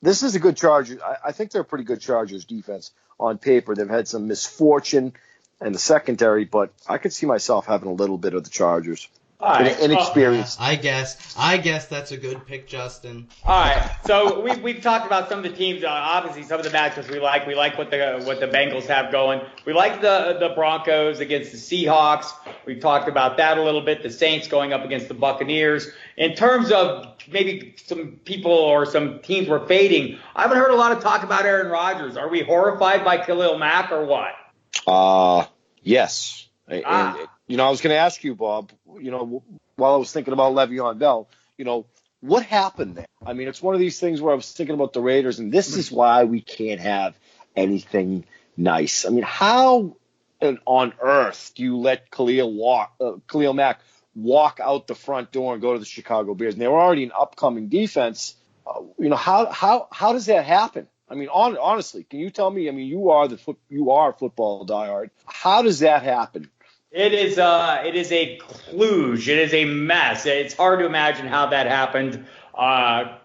[SPEAKER 2] This is a good Chargers. I think they're a pretty good Chargers defense on paper. They've had some misfortune in the secondary, but I could see myself having a little bit of the Chargers.
[SPEAKER 3] All right.
[SPEAKER 2] Inexperienced.
[SPEAKER 4] I guess that's a good pick, Justin.
[SPEAKER 3] All right. So we've talked about some of the teams. Obviously, some of the matchups we like. We like what the Bengals have going. We like the Broncos against the Seahawks. We've talked about that a little bit. The Saints going up against the Buccaneers. In terms of maybe some people or some teams we're fading, I haven't heard a lot of talk about Aaron Rodgers. Are we horrified by Khalil Mack or what?
[SPEAKER 2] Yes. And, I was going to ask you, Bob, while I was thinking about Le'Veon Bell, what happened there? I mean, it's one of these things where I was thinking about the Raiders, and this is why we can't have anything nice. I mean, how on earth do you let Khalil Mack walk out the front door and go to the Chicago Bears? And they were already an upcoming defense. How does that happen? I mean, honestly, can you tell me? I mean, you are a football diehard. How does that happen?
[SPEAKER 3] It is a kludge. It is a mess. It's hard to imagine how that happened. I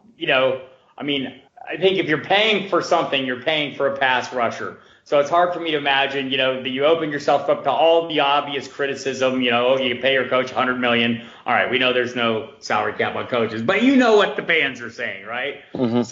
[SPEAKER 3] mean, I think if you're paying for something, you're paying for a pass rusher. So it's hard for me to imagine, that you open yourself up to all the obvious criticism. You pay your coach $100 million. All right, we know there's no salary cap on coaches, but you know what the fans are saying, right? Mm-hmm.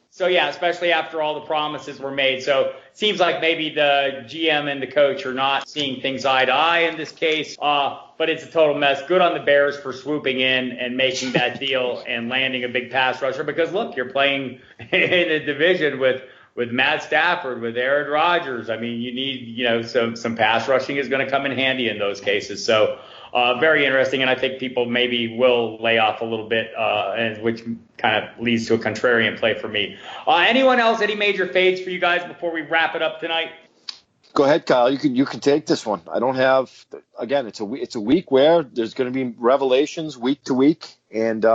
[SPEAKER 3] So yeah, especially after all the promises were made. So it seems like maybe the GM and the coach are not seeing things eye to eye in this case. But it's a total mess. Good on the Bears for swooping in and making that deal and landing a big pass rusher. Because look, you're playing in a division with Matt Stafford, with Aaron Rodgers. I mean, you need, some pass rushing is going to come in handy in those cases. So very interesting, and I think people maybe will lay off a little bit, which kind of leads to a contrarian play for me. Anyone else? Any major fades for you guys before we wrap it up tonight?
[SPEAKER 2] Go ahead, Kyle. You can take this one. I don't have. Again, it's a week where there's going to be revelations week to week, and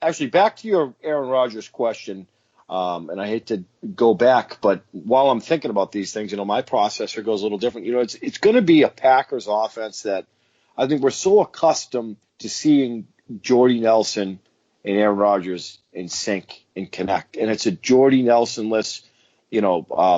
[SPEAKER 2] actually back to your Aaron Rodgers question. And I hate to go back, but while I'm thinking about these things, my processor goes a little different. It's going to be a Packers offense that I think we're so accustomed to seeing Jordy Nelson and Aaron Rodgers in sync and connect. And it's a Jordy Nelson-less,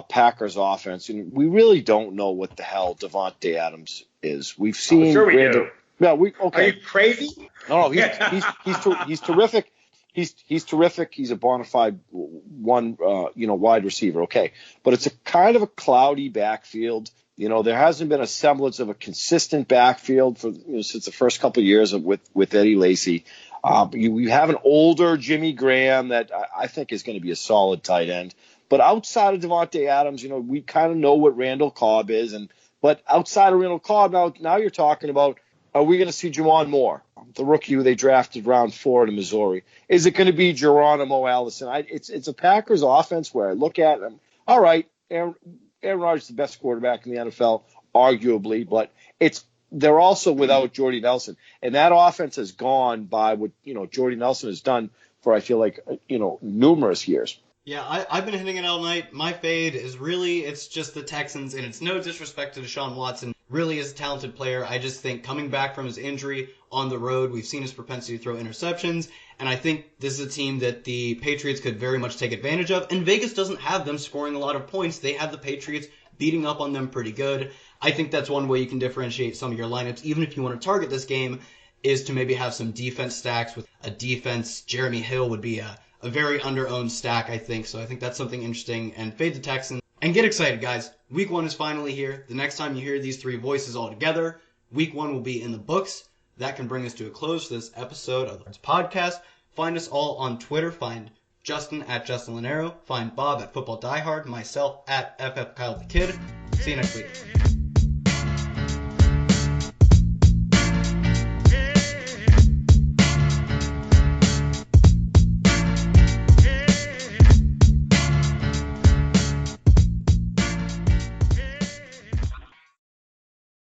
[SPEAKER 2] Packers offense. And we really don't know what the hell Davante Adams is. We've seen.
[SPEAKER 3] Sure we do.
[SPEAKER 2] Yeah, okay.
[SPEAKER 3] Are you crazy?
[SPEAKER 2] No, he's terrific. He's terrific. He's a bona fide wide receiver. Okay. But it's a kind of a cloudy backfield. There hasn't been a semblance of a consistent backfield for since the first couple of years with Eddie Lacy. You have an older Jimmy Graham that I think is going to be a solid tight end. But outside of Davante Adams, we kind of know what Randall Cobb is. But outside of Randall Cobb, now you're talking about, are we going to see Juwan Moore, the rookie who they drafted round 4 in Missouri? Is it going to be Geronimo Allison? It's a Packers offense where I look at them. All right, Aaron Rodgers is the best quarterback in the NFL, arguably, but they're also without Jordy Nelson. And that offense has gone by what, Jordy Nelson has done for, I feel like, numerous years.
[SPEAKER 4] Yeah, I've been hitting it all night. My fade is really, it's just the Texans, and it's no disrespect to Deshaun Watson. Really is a talented player. I just think coming back from his injury on the road, we've seen his propensity to throw interceptions, and I think this is a team that the Patriots could very much take advantage of, and Vegas doesn't have them scoring a lot of points. They have the Patriots beating up on them pretty good. I think that's one way you can differentiate some of your lineups, even if you want to target this game, is to maybe have some defense stacks with a defense. Jeremy Hill would be a very under-owned stack, I think. So I think that's something interesting. And fade the Texans. And get excited, guys. Week 1 is finally here. The next time you hear these 3 voices all together, Week 1 will be in the books. That can bring us to a close for this episode of the podcast. Find us all on Twitter. Find Justin at Justin Lonero. Find Bob at Football Diehard. Myself at FF Kyle the Kid. See you next week.